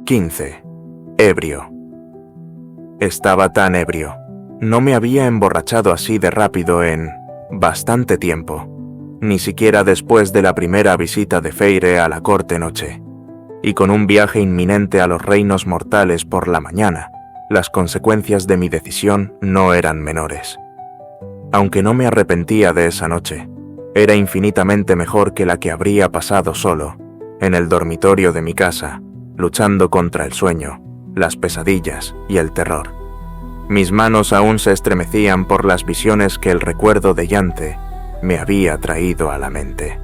15. Ebrio. Estaba tan ebrio. No me había emborrachado así de rápido en bastante tiempo, ni siquiera después de la primera visita de Feire a la corte noche. Y con un viaje inminente a los reinos mortales por la mañana, las consecuencias de mi decisión no eran menores. Aunque no me arrepentía de esa noche, era infinitamente mejor que la que habría pasado solo, en el dormitorio de mi casa, luchando contra el sueño, las pesadillas y el terror. Mis manos aún se estremecían por las visiones que el recuerdo de Yante me había traído a la mente.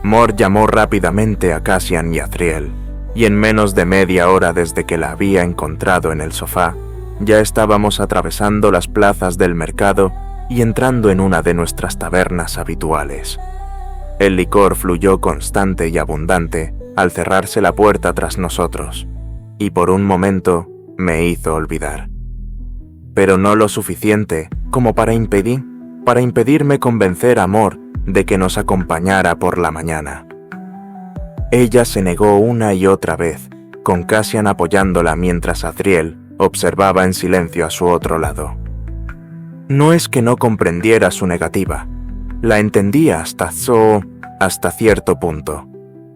Mor llamó rápidamente a Cassian y Azriel, y en menos de media hora desde que la había encontrado en el sofá, ya estábamos atravesando las plazas del mercado y entrando en una de nuestras tabernas habituales. El licor fluyó constante y abundante al cerrarse la puerta tras nosotros, y por un momento me hizo olvidar. Pero no lo suficiente como para impedirme convencer a Mor de que nos acompañara por la mañana. Ella se negó una y otra vez, con Cassian apoyándola mientras Azriel observaba en silencio a su otro lado. No es que no comprendiera su negativa, la entendía hasta cierto punto.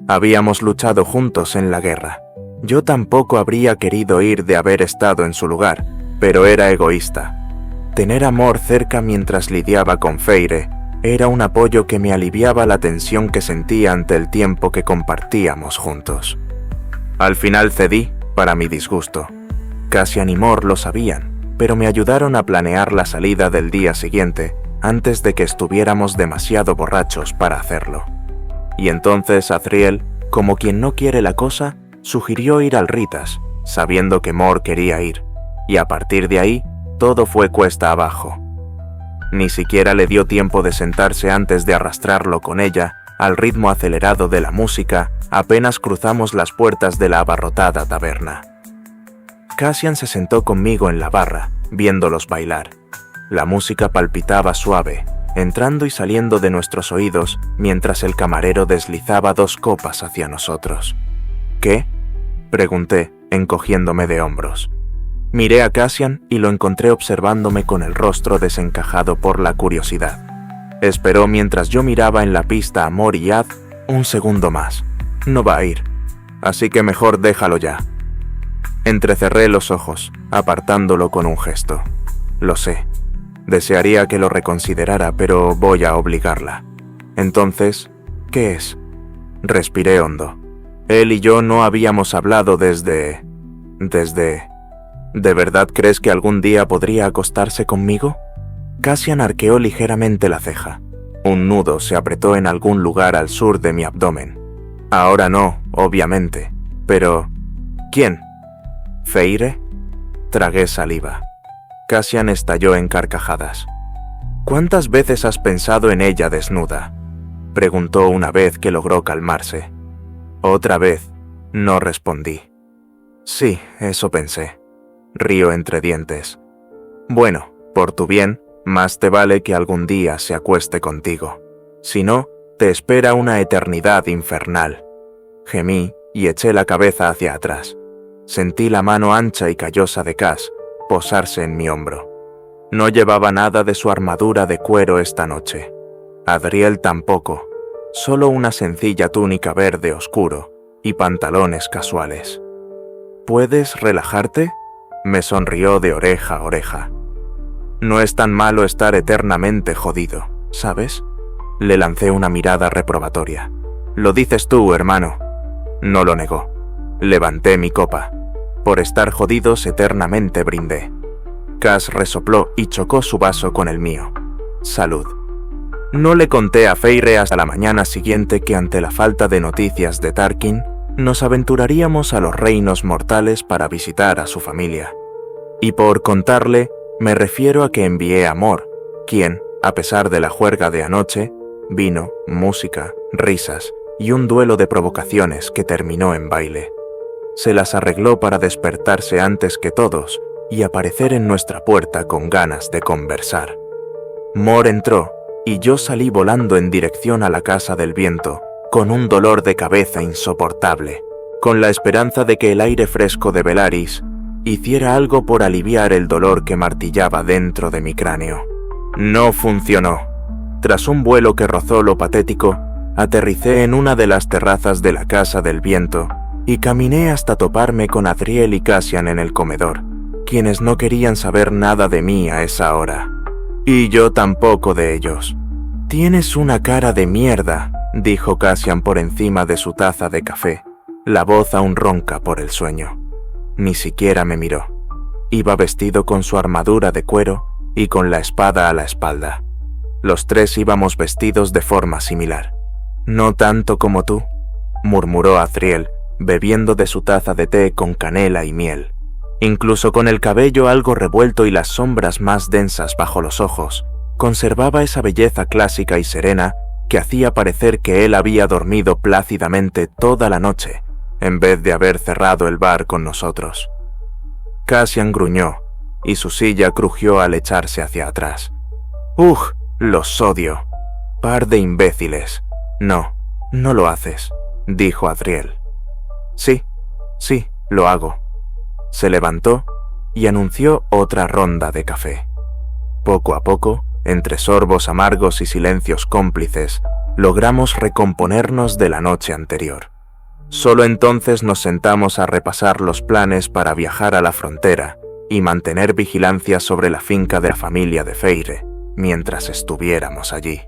Habíamos luchado juntos en la guerra. Yo tampoco habría querido ir de haber estado en su lugar, pero era egoísta. Tener a Mor cerca mientras lidiaba con Feire era un apoyo que me aliviaba la tensión que sentía ante el tiempo que compartíamos juntos. Al final cedí, para mi disgusto. Cassian y Mor lo sabían, pero me ayudaron a planear la salida del día siguiente antes de que estuviéramos demasiado borrachos para hacerlo. Y entonces Azriel, como quien no quiere la cosa, sugirió ir al Ritas, sabiendo que Mor quería ir, y a partir de ahí, todo fue cuesta abajo. Ni siquiera le dio tiempo de sentarse antes de arrastrarlo con ella, al ritmo acelerado de la música, apenas cruzamos las puertas de la abarrotada taberna. Cassian se sentó conmigo en la barra, viéndolos bailar. La música palpitaba suave, entrando y saliendo de nuestros oídos, mientras el camarero deslizaba 2 copas hacia nosotros. ¿Qué?, pregunté, encogiéndome de hombros. Miré a Cassian y lo encontré observándome con el rostro desencajado por la curiosidad. Esperó mientras yo miraba en la pista a Mor y Az un segundo más. No va a ir, así que mejor déjalo ya. Entrecerré los ojos, apartándolo con un gesto. Lo sé, desearía que lo reconsiderara, pero voy a obligarla. Entonces, ¿qué es? Respiré hondo. Él y yo no habíamos hablado desde... ¿De verdad crees que algún día podría acostarse conmigo? Cassian arqueó ligeramente la ceja. Un nudo se apretó en algún lugar al sur de mi abdomen. Ahora no, obviamente. Pero... ¿quién? ¿Feire? Tragué saliva. Cassian estalló en carcajadas. ¿Cuántas veces has pensado en ella desnuda?, preguntó una vez que logró calmarse. Otra vez, no respondí. Sí, eso pensé. Río entre dientes. Bueno, por tu bien, más te vale que algún día se acueste contigo. Si no, te espera una eternidad infernal. Gemí y eché la cabeza hacia atrás. Sentí la mano ancha y callosa de Cass posarse en mi hombro. No llevaba nada de su armadura de cuero esta noche. Azriel tampoco, solo una sencilla túnica verde oscuro y pantalones casuales. ¿Puedes relajarte?, me sonrió de oreja a oreja. No es tan malo estar eternamente jodido, ¿sabes? Le lancé una mirada reprobatoria. Lo dices tú, hermano. No lo negó. Levanté mi copa. Por estar jodidos eternamente brindé. Cass resopló y chocó su vaso con el mío. Salud. No le conté a Feire hasta la mañana siguiente que ante la falta de noticias de Tarkin, nos aventuraríamos a los reinos mortales para visitar a su familia. Y por contarle, me refiero a que envié a Mor, quien, a pesar de la juerga de anoche, vino, música, risas y un duelo de provocaciones que terminó en baile. Se las arregló para despertarse antes que todos y aparecer en nuestra puerta con ganas de conversar. Mor entró y yo salí volando en dirección a la Casa del Viento, con un dolor de cabeza insoportable. con la esperanza de que el aire fresco de Velaris hiciera algo por aliviar el dolor que martillaba dentro de mi cráneo. No funcionó. Tras un vuelo que rozó lo patético, aterricé en una de las terrazas de la Casa del Viento y caminé hasta toparme con Azriel y Cassian en el comedor, quienes no querían saber nada de mí a esa hora. Y yo tampoco de ellos. «Tienes una cara de mierda», dijo Cassian por encima de su taza de café, la voz aún ronca por el sueño. Ni siquiera me miró. Iba vestido con su armadura de cuero y con la espada a la espalda. Los tres íbamos vestidos de forma similar. «No tanto como tú», murmuró Azriel, bebiendo de su taza de té con canela y miel. Incluso con el cabello algo revuelto y las sombras más densas bajo los ojos, conservaba esa belleza clásica y serena que hacía parecer que él había dormido plácidamente toda la noche, en vez de haber cerrado el bar con nosotros. Cassian gruñó, y su silla crujió al echarse hacia atrás. «¡Ugh! Los odio. Par de imbéciles. No, no lo haces», dijo Azriel. Sí, lo hago. Se levantó y anunció otra ronda de café. Poco a poco, entre sorbos amargos y silencios cómplices, logramos recomponernos de la noche anterior. Solo entonces nos sentamos a repasar los planes para viajar a la frontera y mantener vigilancia sobre la finca de la familia de Feire, mientras estuviéramos allí.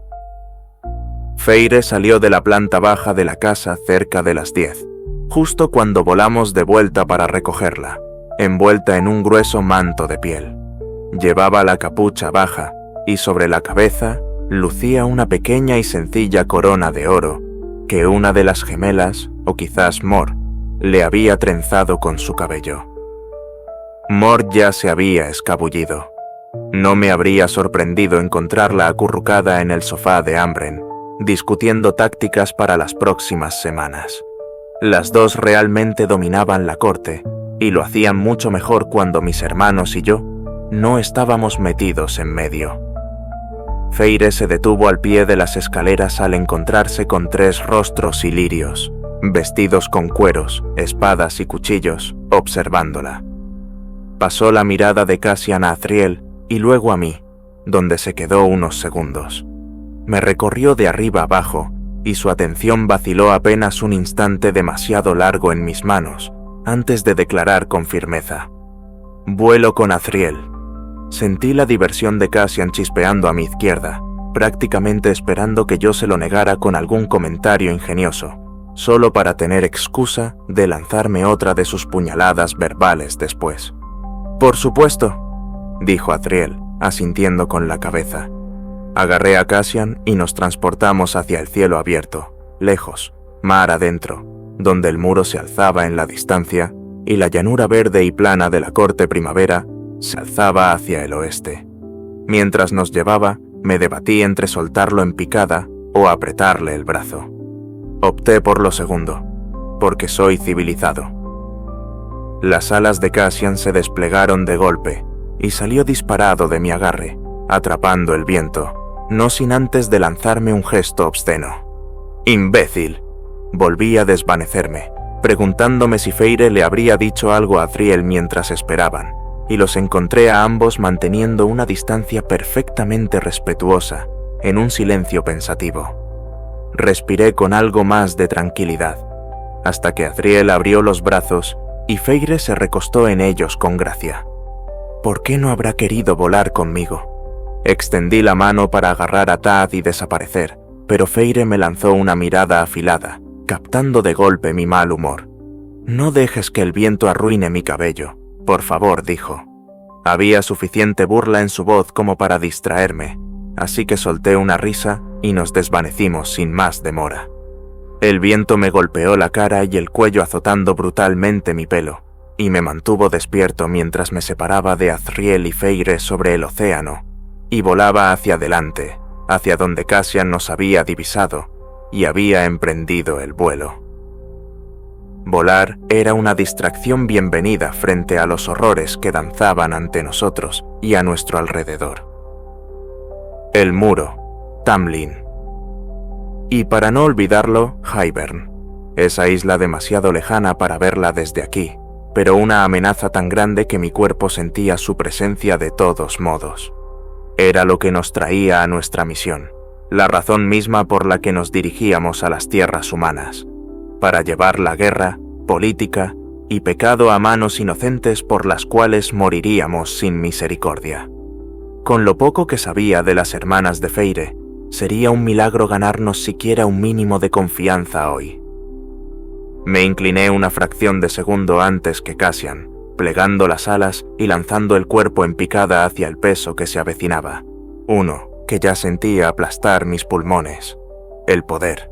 Feire salió de la planta baja de la casa cerca de las 10, justo cuando volamos de vuelta para recogerla, envuelta en un grueso manto de piel. Llevaba la capucha baja y sobre la cabeza lucía una pequeña y sencilla corona de oro que una de las gemelas, o quizás Mor, le había trenzado con su cabello. Mor ya se había escabullido. No me habría sorprendido encontrarla acurrucada en el sofá de Ambren, discutiendo tácticas para las próximas semanas. Las dos realmente dominaban la corte, y lo hacían mucho mejor cuando mis hermanos y yo no estábamos metidos en medio. Feire se detuvo al pie de las escaleras al encontrarse con 3 rostros ilirios, vestidos con cueros, espadas y cuchillos, observándola. Pasó la mirada de Cassian a Azriel y luego a mí, donde se quedó unos segundos. Me recorrió de arriba abajo y su atención vaciló apenas un instante demasiado largo en mis manos antes de declarar con firmeza: «Vuelo con Azriel». Sentí la diversión de Cassian chispeando a mi izquierda, prácticamente esperando que yo se lo negara con algún comentario ingenioso, solo para tener excusa de lanzarme otra de sus puñaladas verbales después. «Por supuesto», dijo Azriel, asintiendo con la cabeza. Agarré a Cassian y nos transportamos hacia el cielo abierto, lejos, mar adentro, donde el muro se alzaba en la distancia y la llanura verde y plana de la corte primavera se alzaba hacia el oeste. Mientras nos llevaba, me debatí entre soltarlo en picada o apretarle el brazo. Opté por lo segundo, porque soy civilizado. Las alas de Cassian se desplegaron de golpe y salió disparado de mi agarre, atrapando el viento, no sin antes de lanzarme un gesto obsceno. «¡Imbécil!», volví a desvanecerme, preguntándome si Feire le habría dicho algo a Azriel mientras esperaban, y los encontré a ambos manteniendo una distancia perfectamente respetuosa, en un silencio pensativo. Respiré con algo más de tranquilidad, hasta que Azriel abrió los brazos y Feire se recostó en ellos con gracia. ¿Por qué no habrá querido volar conmigo? Extendí la mano para agarrar a Tad y desaparecer, pero Feire me lanzó una mirada afilada, captando de golpe mi mal humor. «No dejes que el viento arruine mi cabello, por favor», dijo. Había suficiente burla en su voz como para distraerme, así que solté una risa y nos desvanecimos sin más demora. El viento me golpeó la cara y el cuello azotando brutalmente mi pelo, y me mantuvo despierto mientras me separaba de Azriel y Feire sobre el océano, y volaba hacia adelante, hacia donde Cassian nos había divisado y había emprendido el vuelo. Volar era una distracción bienvenida frente a los horrores que danzaban ante nosotros y a nuestro alrededor. El muro, Tamlin. Y para no olvidarlo, Hybern. esa isla demasiado lejana para verla desde aquí, pero una amenaza tan grande que mi cuerpo sentía su presencia de todos modos. Era lo que nos traía a nuestra misión, la razón misma por la que nos dirigíamos a las tierras humanas, para llevar la guerra, política y pecado a manos inocentes por las cuales moriríamos sin misericordia. Con lo poco que sabía de las hermanas de Feyre, sería un milagro ganarnos siquiera un mínimo de confianza hoy. Me incliné una fracción de segundo antes que Cassian, plegando las alas y lanzando el cuerpo en picada hacia el peso que se avecinaba, uno que ya sentía aplastar mis pulmones. El poder.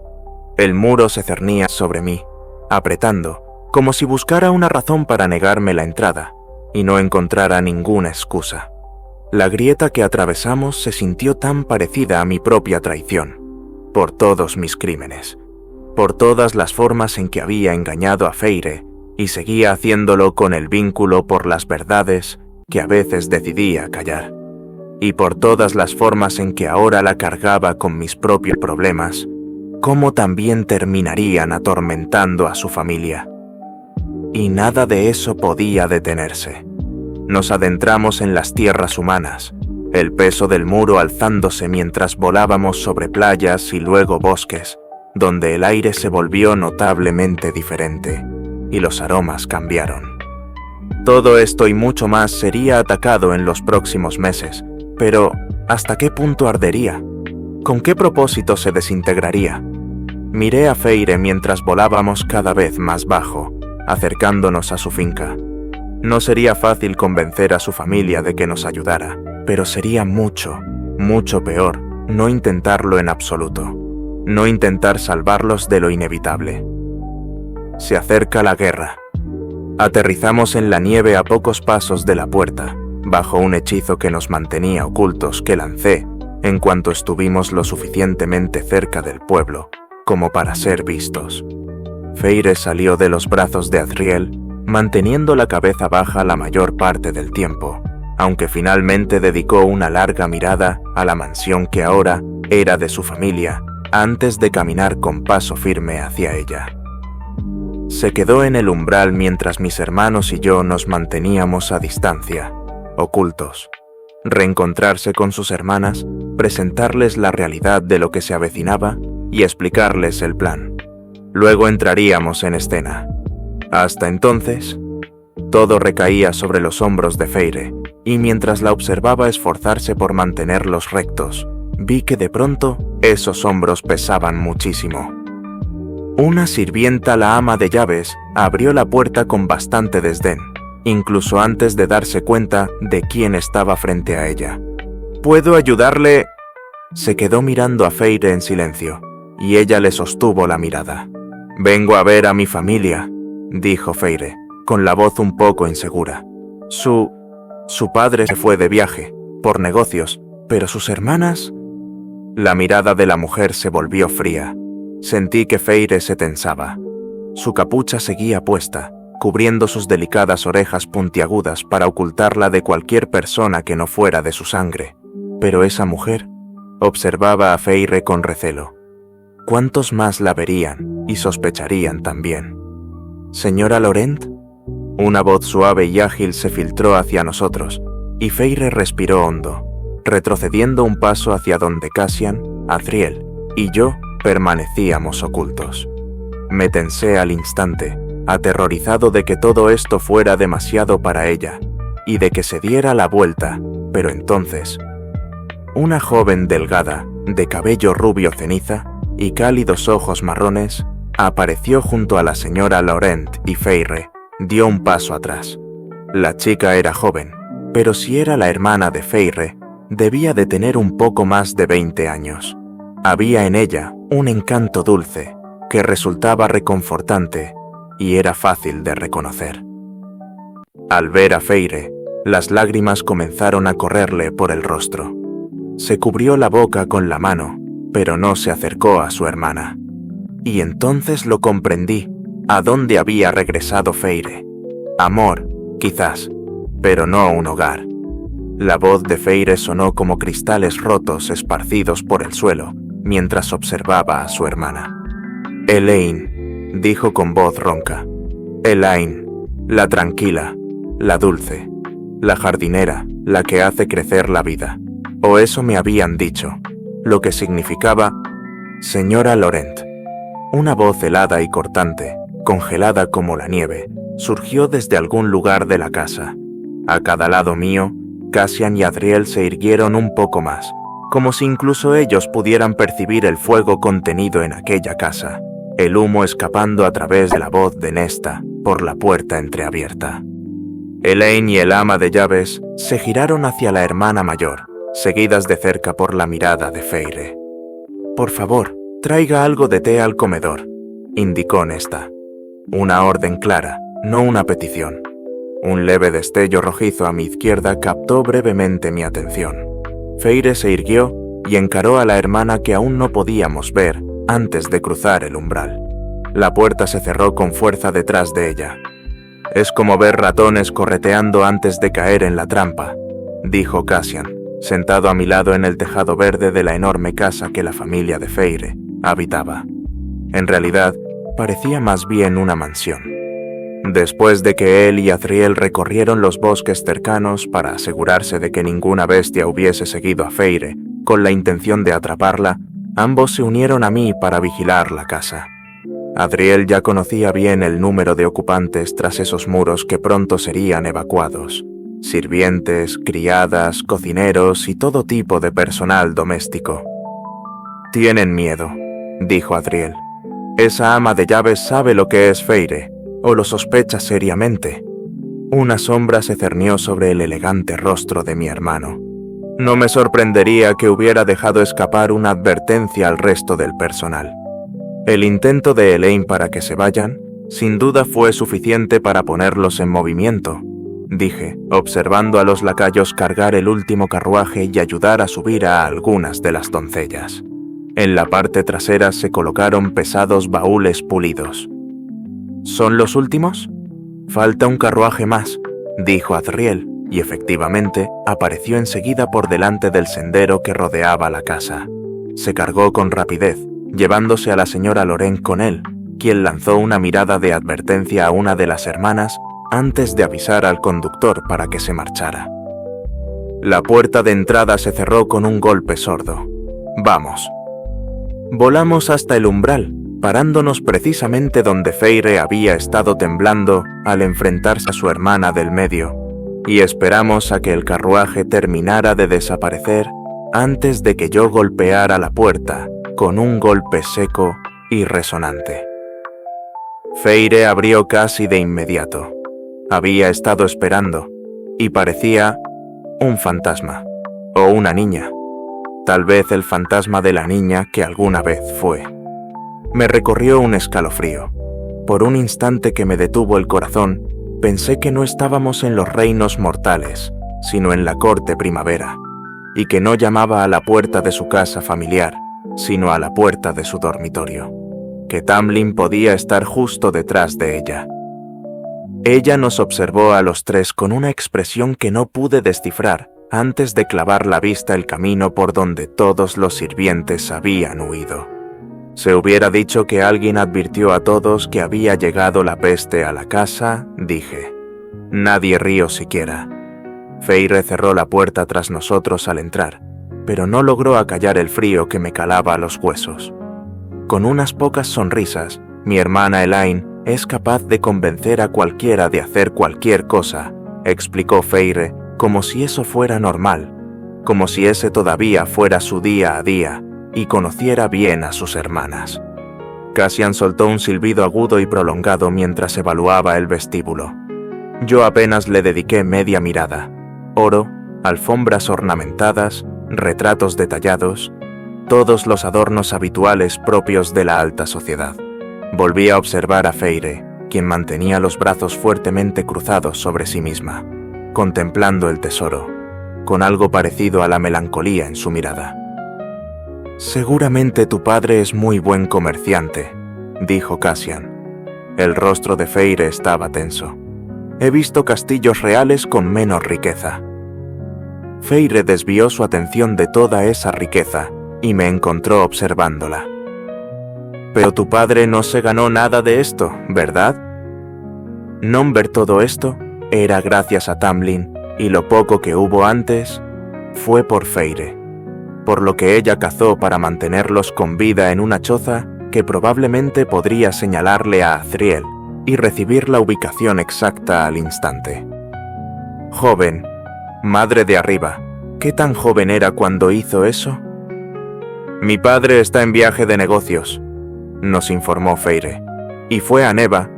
El muro se cernía sobre mí, apretando, como si buscara una razón para negarme la entrada, y no encontrara ninguna excusa. La grieta que atravesamos se sintió tan parecida a mi propia traición, por todos mis crímenes, por todas las formas en que había engañado a Feyre y seguía haciéndolo con el vínculo por las verdades que a veces decidía callar, y por todas las formas en que ahora la cargaba con mis propios problemas, cómo también terminarían atormentando a su familia. Y nada de eso podía detenerse. Nos adentramos en las tierras humanas, el peso del muro alzándose mientras volábamos sobre playas y luego bosques, donde el aire se volvió notablemente diferente, y los aromas cambiaron. Todo esto y mucho más sería atacado en los próximos meses, pero ¿hasta qué punto ardería? ¿Con qué propósito se desintegraría? Miré a Feyre mientras volábamos cada vez más bajo, acercándonos a su finca. No sería fácil convencer a su familia de que nos ayudara, pero sería mucho, mucho peor no intentarlo en absoluto, no intentar salvarlos de lo inevitable. Se acerca la guerra. Aterrizamos en la nieve a pocos pasos de la puerta, bajo un hechizo que nos mantenía ocultos que lancé en cuanto estuvimos lo suficientemente cerca del pueblo como para ser vistos. Feyre salió de los brazos de Azriel, manteniendo la cabeza baja la mayor parte del tiempo, aunque finalmente dedicó una larga mirada a la mansión que ahora era de su familia, antes de caminar con paso firme hacia ella. Se quedó en el umbral mientras mis hermanos y yo nos manteníamos a distancia, ocultos. Reencontrarse con sus hermanas, presentarles la realidad de lo que se avecinaba y explicarles el plan. Luego entraríamos en escena. Hasta entonces, todo recaía sobre los hombros de Feyre, y mientras la observaba esforzarse por mantenerlos rectos, vi que de pronto esos hombros pesaban muchísimo. Una sirvienta, la ama de llaves, abrió la puerta con bastante desdén, incluso antes de darse cuenta de quién estaba frente a ella. ¿Puedo ayudarle? Se quedó mirando a Feyre en silencio, y ella le sostuvo la mirada. «Vengo a ver a mi familia», dijo Feyre, con la voz un poco insegura. Su padre se fue de viaje, por negocios, pero sus hermanas... La mirada de la mujer se volvió fría. Sentí que Feyre se tensaba. Su capucha seguía puesta, cubriendo sus delicadas orejas puntiagudas para ocultarla de cualquier persona que no fuera de su sangre. Pero esa mujer observaba a Feyre con recelo. ¿Cuántos más la verían y sospecharían también? «¿Señora Laurent?» Una voz suave y ágil se filtró hacia nosotros, y Feyre respiró hondo, retrocediendo un paso hacia donde Cassian, Azriel y yo permanecíamos ocultos. Me tensé al instante, aterrorizado de que todo esto fuera demasiado para ella, y de que se diera la vuelta, pero entonces... Una joven delgada, de cabello rubio ceniza y cálidos ojos marrones, apareció junto a la señora Laurent y Feyre dio un paso atrás. La chica era joven, pero si era la hermana de Feyre, debía de tener un poco más de 20 años. Había en ella un encanto dulce que resultaba reconfortante y era fácil de reconocer. Al ver a Feyre, las lágrimas comenzaron a correrle por el rostro. Se cubrió la boca con la mano, pero no se acercó a su hermana. Y entonces lo comprendí, a dónde había regresado Feyre. Amor, quizás, pero no un hogar. La voz de Feyre sonó como cristales rotos esparcidos por el suelo, mientras observaba a su hermana. «Elaine», dijo con voz ronca. Elaine, la tranquila, la dulce, la jardinera, la que hace crecer la vida. O eso me habían dicho, lo que significaba señora Laurent. Una voz helada y cortante, congelada como la nieve, surgió desde algún lugar de la casa. A cada lado mío, Cassian y Adriel se irguieron un poco más, como si incluso ellos pudieran percibir el fuego contenido en aquella casa, el humo escapando a través de la voz de Nesta por la puerta entreabierta. Elaine y el ama de llaves se giraron hacia la hermana mayor, seguidas de cerca por la mirada de Feire. «Por favor, traiga algo de té al comedor», indicó Nesta. Una orden clara, no una petición. Un leve destello rojizo a mi izquierda captó brevemente mi atención. Feire se irguió y encaró a la hermana que aún no podíamos ver antes de cruzar el umbral. La puerta se cerró con fuerza detrás de ella. «Es como ver ratones correteando antes de caer en la trampa», dijo Cassian, sentado a mi lado en el tejado verde de la enorme casa que la familia de Feire habitaba. En realidad, parecía más bien una mansión. Después de que él y Adriel recorrieron los bosques cercanos para asegurarse de que ninguna bestia hubiese seguido a Feire con la intención de atraparla, ambos se unieron a mí para vigilar la casa. Adriel ya conocía bien el número de ocupantes tras esos muros que pronto serían evacuados. Sirvientes, criadas, cocineros y todo tipo de personal doméstico. «Tienen miedo», dijo Adriel. «Esa ama de llaves sabe lo que es Feire, o lo sospecha seriamente». Una sombra se cernió sobre el elegante rostro de mi hermano. No me sorprendería que hubiera dejado escapar una advertencia al resto del personal. El intento de Elaine para que se vayan, sin duda fue suficiente para ponerlos en movimiento, dije, observando a los lacayos cargar el último carruaje y ayudar a subir a algunas de las doncellas. En la parte trasera se colocaron pesados baúles pulidos. ¿Son los últimos? Falta un carruaje más, dijo Adriel, y efectivamente apareció enseguida por delante del sendero que rodeaba la casa. Se cargó con rapidez, llevándose a la señora Laurent con él, quien lanzó una mirada de advertencia a una de las hermanas antes de avisar al conductor para que se marchara. La puerta de entrada se cerró con un golpe sordo. «Vamos». Volamos hasta el umbral, parándonos precisamente donde Feire había estado temblando al enfrentarse a su hermana del medio, y esperamos a que el carruaje terminara de desaparecer antes de que yo golpeara la puerta con un golpe seco y resonante. Feire abrió casi de inmediato. Había estado esperando, y parecía un fantasma, o una niña. Tal vez el fantasma de la niña que alguna vez fue. Me recorrió un escalofrío. Por un instante que me detuvo el corazón, pensé que no estábamos en los reinos mortales, sino en la corte primavera, y que no llamaba a la puerta de su casa familiar, sino a la puerta de su dormitorio, que Tamlin podía estar justo detrás de ella. Ella nos observó a los tres con una expresión que no pude descifrar antes de clavar la vista el camino por donde todos los sirvientes habían huido. Se hubiera dicho que alguien advirtió a todos que había llegado la peste a la casa, dije. Nadie rió siquiera. Feire cerró la puerta tras nosotros al entrar, pero no logró acallar el frío que me calaba a los huesos. Con unas pocas sonrisas, mi hermana Elaine es capaz de convencer a cualquiera de hacer cualquier cosa, explicó Feire, como si eso fuera normal, como si ese todavía fuera su día a día y conociera bien a sus hermanas. Cassian soltó un silbido agudo y prolongado mientras evaluaba el vestíbulo. Yo apenas le dediqué media mirada. Oro, alfombras ornamentadas, retratos detallados, todos los adornos habituales propios de la alta sociedad. Volví a observar a Feire, quien mantenía los brazos fuertemente cruzados sobre sí misma, contemplando el tesoro, con algo parecido a la melancolía en su mirada. «Seguramente tu padre es muy buen comerciante», dijo Cassian. El rostro de Feire estaba tenso. «He visto castillos reales con menos riqueza». Feire desvió su atención de toda esa riqueza y me encontró observándola. Pero tu padre no se ganó nada de esto, ¿verdad? Non ver todo esto era gracias a Tamlin, y lo poco que hubo antes fue por Feyre, por lo que ella cazó para mantenerlos con vida en una choza que probablemente podría señalarle a Azriel y recibir la ubicación exacta al instante. Joven, madre de arriba, ¿qué tan joven era cuando hizo eso? Mi padre está en viaje de negocios, nos informó Feyre, y fue a Neva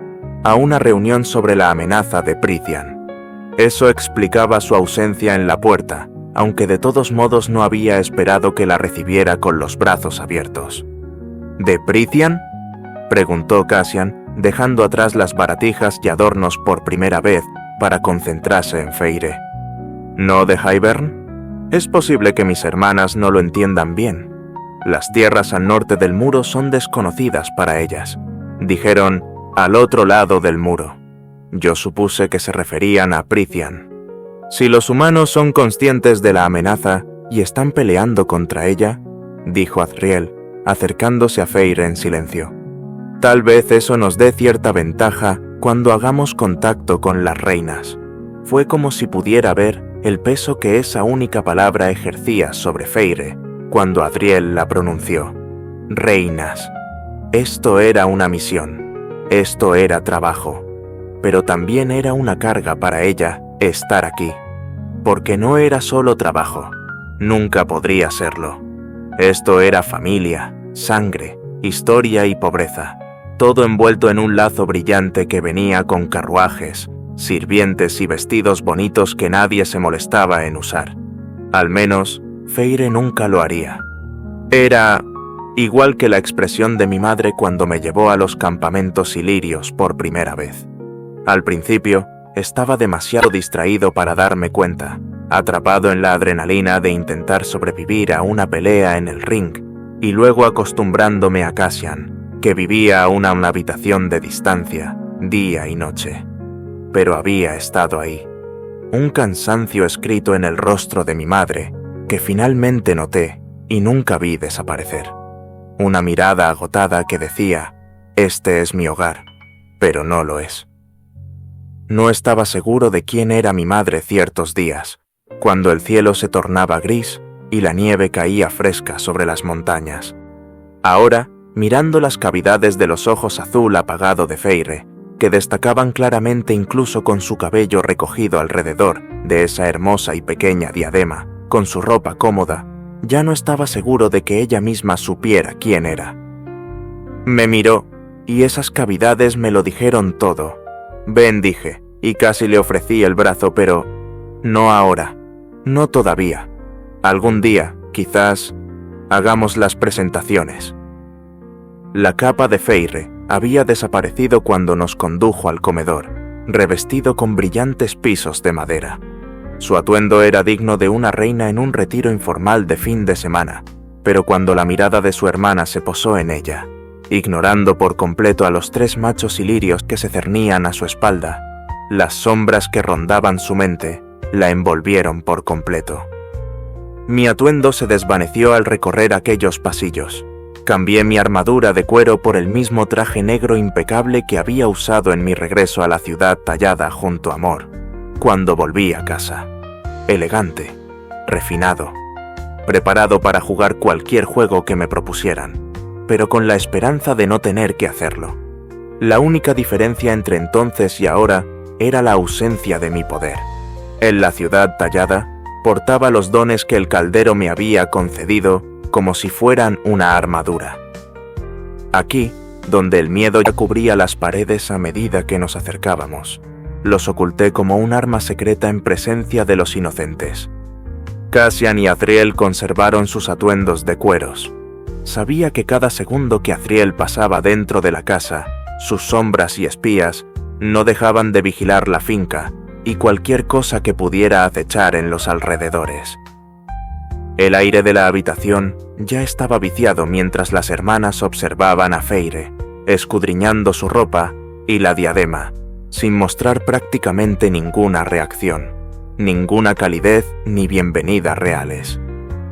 a una reunión sobre la amenaza de Prythian. Eso explicaba su ausencia en la puerta, aunque de todos modos no había esperado que la recibiera con los brazos abiertos. ¿De Prythian?, preguntó Cassian, dejando atrás las baratijas y adornos por primera vez para concentrarse en Feyre. ¿No de Hybern? Es posible que mis hermanas no lo entiendan bien. Las tierras al norte del muro son desconocidas para ellas. Dijeron, al otro lado del muro. Yo supuse que se referían a Prythian. Si los humanos son conscientes de la amenaza y están peleando contra ella, dijo Azriel, acercándose a Feyre en silencio. Tal vez eso nos dé cierta ventaja cuando hagamos contacto con las reinas. Fue como si pudiera ver el peso que esa única palabra ejercía sobre Feyre cuando Azriel la pronunció. Reinas. Esto era una misión. Esto era trabajo. Pero también era una carga para ella estar aquí. Porque no era solo trabajo. Nunca podría serlo. Esto era familia, sangre, historia y pobreza. Todo envuelto en un lazo brillante que venía con carruajes, sirvientes y vestidos bonitos que nadie se molestaba en usar. Al menos, Feyre nunca lo haría. Era igual que la expresión de mi madre cuando me llevó a los campamentos ilirios por primera vez. Al principio, estaba demasiado distraído para darme cuenta, atrapado en la adrenalina de intentar sobrevivir a una pelea en el ring, y luego acostumbrándome a Cassian, que vivía a una habitación de distancia, día y noche. Pero había estado ahí. Un cansancio escrito en el rostro de mi madre, que finalmente noté y nunca vi desaparecer. Una mirada agotada que decía, este es mi hogar, pero no lo es. No estaba seguro de quién era mi madre ciertos días, cuando el cielo se tornaba gris y la nieve caía fresca sobre las montañas. Ahora, mirando las cavidades de los ojos azul apagado de Feyre, que destacaban claramente incluso con su cabello recogido alrededor de esa hermosa y pequeña diadema, con su ropa cómoda, ya no estaba seguro de que ella misma supiera quién era. Me miró, y esas cavidades me lo dijeron todo. Ven, dije, y casi le ofrecí el brazo, pero no ahora, no todavía. Algún día, quizás, hagamos las presentaciones. La capa de Feyre había desaparecido cuando nos condujo al comedor, revestido con brillantes pisos de madera. Su atuendo era digno de una reina en un retiro informal de fin de semana, pero cuando la mirada de su hermana se posó en ella, ignorando por completo a los 3 machos ilirios que se cernían a su espalda, las sombras que rondaban su mente la envolvieron por completo. Mi atuendo se desvaneció al recorrer aquellos pasillos. Cambié mi armadura de cuero por el mismo traje negro impecable que había usado en mi regreso a la ciudad tallada junto a Mor, cuando volví a casa. Elegante, refinado, preparado para jugar cualquier juego que me propusieran, pero con la esperanza de no tener que hacerlo. La única diferencia entre entonces y ahora era la ausencia de mi poder. En la ciudad tallada, portaba los dones que el caldero me había concedido como si fueran una armadura. Aquí, donde el miedo ya cubría las paredes a medida que nos acercábamos, los oculté como un arma secreta en presencia de los inocentes. Cassian y Azriel conservaron sus atuendos de cueros. Sabía que cada segundo que Azriel pasaba dentro de la casa, sus sombras y espías no dejaban de vigilar la finca y cualquier cosa que pudiera acechar en los alrededores. El aire de la habitación ya estaba viciado mientras las hermanas observaban a Feyre, escudriñando su ropa y la diadema, sin mostrar prácticamente ninguna reacción, ninguna calidez ni bienvenida reales.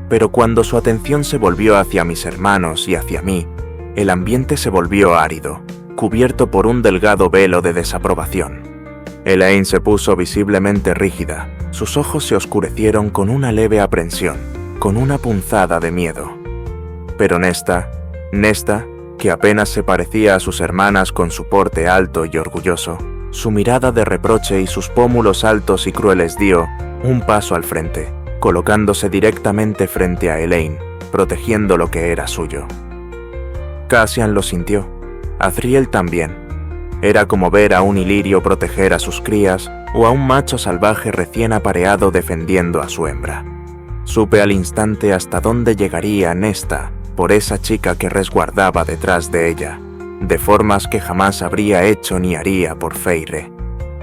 Pero cuando su atención se volvió hacia mis hermanos y hacia mí, el ambiente se volvió árido, cubierto por un delgado velo de desaprobación. Elaine se puso visiblemente rígida, sus ojos se oscurecieron con una leve aprensión, con una punzada de miedo. Pero Nesta, que apenas se parecía a sus hermanas con su porte alto y orgulloso, su mirada de reproche y sus pómulos altos y crueles, dio un paso al frente, colocándose directamente frente a Elaine, protegiendo lo que era suyo. Cassian lo sintió, Azriel también. Era como ver a un ilirio proteger a sus crías o a un macho salvaje recién apareado defendiendo a su hembra. Supe al instante hasta dónde llegaría Nesta por esa chica que resguardaba detrás de ella, de formas que jamás habría hecho ni haría por Feyre.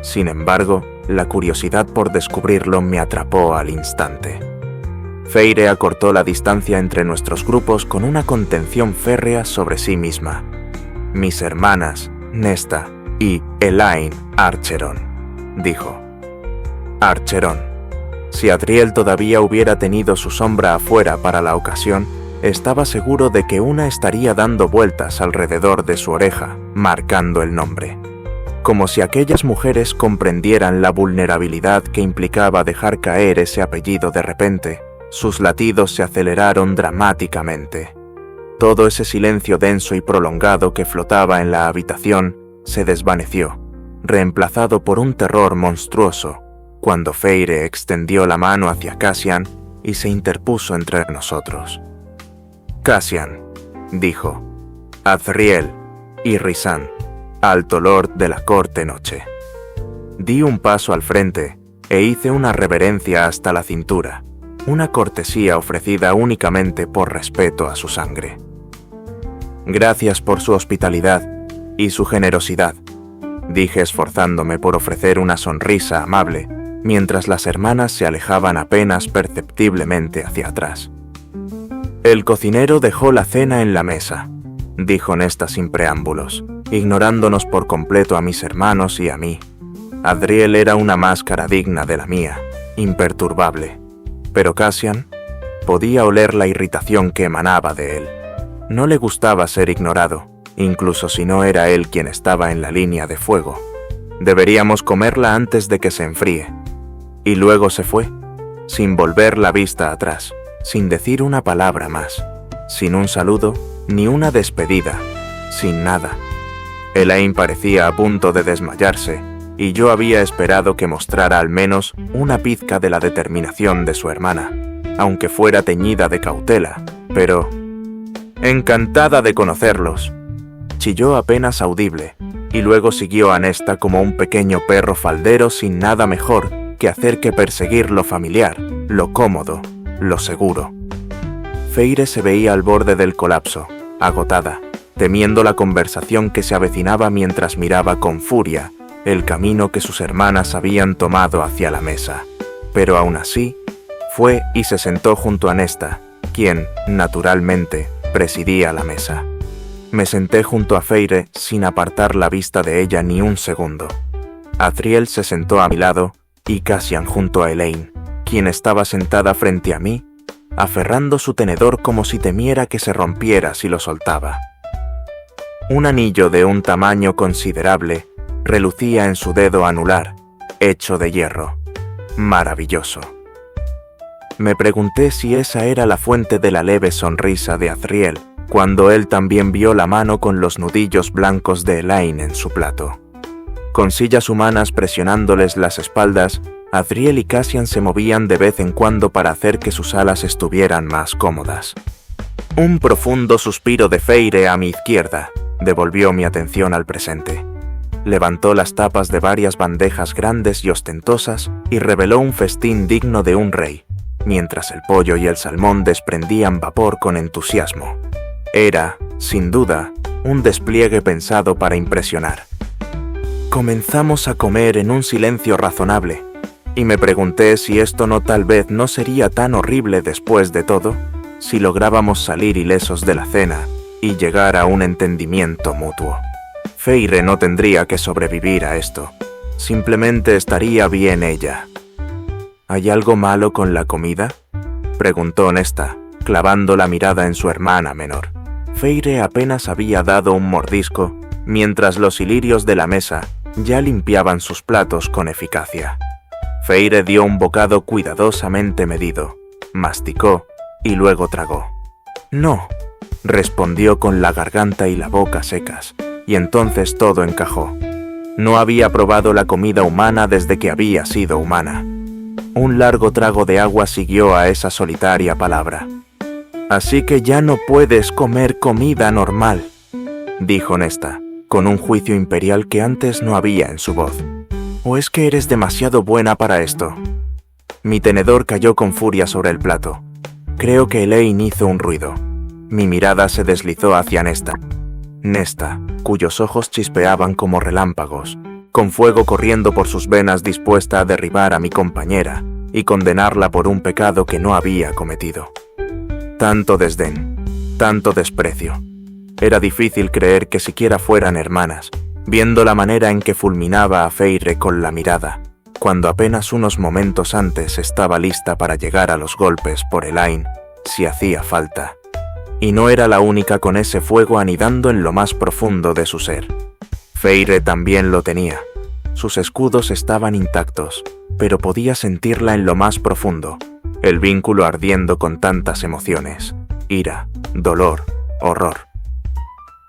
Sin embargo, la curiosidad por descubrirlo me atrapó al instante. Feyre acortó la distancia entre nuestros grupos con una contención férrea sobre sí misma. Mis hermanas, Nesta y Elaine Archeron, dijo. Archeron. Si Adriel todavía hubiera tenido su sombra afuera para la ocasión, estaba seguro de que una estaría dando vueltas alrededor de su oreja, marcando el nombre. Como si aquellas mujeres comprendieran la vulnerabilidad que implicaba dejar caer ese apellido de repente, sus latidos se aceleraron dramáticamente. Todo ese silencio denso y prolongado que flotaba en la habitación se desvaneció, reemplazado por un terror monstruoso, cuando Feyre extendió la mano hacia Cassian y se interpuso entre nosotros. Cassian, dijo, Azriel y Rhysand, alto lord de la corte noche. Di un paso al frente e hice una reverencia hasta la cintura, una cortesía ofrecida únicamente por respeto a su sangre. Gracias por su hospitalidad y su generosidad, dije esforzándome por ofrecer una sonrisa amable, mientras las hermanas se alejaban apenas perceptiblemente hacia atrás. El cocinero dejó la cena en la mesa, dijo Nesta sin preámbulos, ignorándonos por completo a mis hermanos y a mí. Adriel era una máscara digna de la mía, imperturbable, pero Cassian podía oler la irritación que emanaba de él. No le gustaba ser ignorado, incluso si no era él quien estaba en la línea de fuego. Deberíamos comerla antes de que se enfríe. Y luego se fue, sin volver la vista atrás, sin decir una palabra más, sin un saludo ni una despedida, sin nada. Elaine parecía a punto de desmayarse, y yo había esperado que mostrara al menos una pizca de la determinación de su hermana, aunque fuera teñida de cautela, pero... «Encantada de conocerlos», chilló apenas audible, y luego siguió a Nesta como un pequeño perro faldero sin nada mejor que hacer que perseguir lo familiar, lo cómodo, lo seguro. Feyre se veía al borde del colapso, agotada, temiendo la conversación que se avecinaba mientras miraba con furia el camino que sus hermanas habían tomado hacia la mesa. Pero aún así, fue y se sentó junto a Nesta, quien, naturalmente, presidía la mesa. Me senté junto a Feyre sin apartar la vista de ella ni un segundo. Azriel se sentó a mi lado y Cassian junto a Elaine, quien estaba sentada frente a mí, aferrando su tenedor como si temiera que se rompiera si lo soltaba. Un anillo de un tamaño considerable relucía en su dedo anular, hecho de hierro. Maravilloso. Me pregunté si esa era la fuente de la leve sonrisa de Azriel, cuando él también vio la mano con los nudillos blancos de Elaine en su plato. Con sillas humanas presionándoles las espaldas, Azriel y Cassian se movían de vez en cuando para hacer que sus alas estuvieran más cómodas. Un profundo suspiro de Feyre a mi izquierda devolvió mi atención al presente. Levantó las tapas de varias bandejas grandes y ostentosas y reveló un festín digno de un rey, mientras el pollo y el salmón desprendían vapor con entusiasmo. Era, sin duda, un despliegue pensado para impresionar. Comenzamos a comer en un silencio razonable, y me pregunté si esto tal vez no sería tan horrible después de todo, si lográbamos salir ilesos de la cena y llegar a un entendimiento mutuo. Feyre no tendría que sobrevivir a esto, simplemente estaría bien ella. ¿Hay algo malo con la comida?, preguntó Nesta, clavando la mirada en su hermana menor. Feire apenas había dado un mordisco, mientras los ilirios de la mesa ya limpiaban sus platos con eficacia. Feire dio un bocado cuidadosamente medido, masticó y luego tragó. «No», respondió con la garganta y la boca secas, y entonces todo encajó. No había probado la comida humana desde que había sido humana. Un largo trago de agua siguió a esa solitaria palabra. «Así que ya no puedes comer comida normal», dijo Nesta, con un juicio imperial que antes no había en su voz. «¿O es que eres demasiado buena para esto?» Mi tenedor cayó con furia sobre el plato. Creo que Elaine hizo un ruido. Mi mirada se deslizó hacia Nesta. Nesta, cuyos ojos chispeaban como relámpagos, con fuego corriendo por sus venas, dispuesta a derribar a mi compañera y condenarla por un pecado que no había cometido. Tanto desdén, tanto desprecio. Era difícil creer que siquiera fueran hermanas, viendo la manera en que fulminaba a Feire con la mirada, cuando apenas unos momentos antes estaba lista para llegar a los golpes por Elaine, si hacía falta. Y no era la única con ese fuego anidando en lo más profundo de su ser. Feire también lo tenía. Sus escudos estaban intactos, pero podía sentirla en lo más profundo, el vínculo ardiendo con tantas emociones: ira, dolor, horror.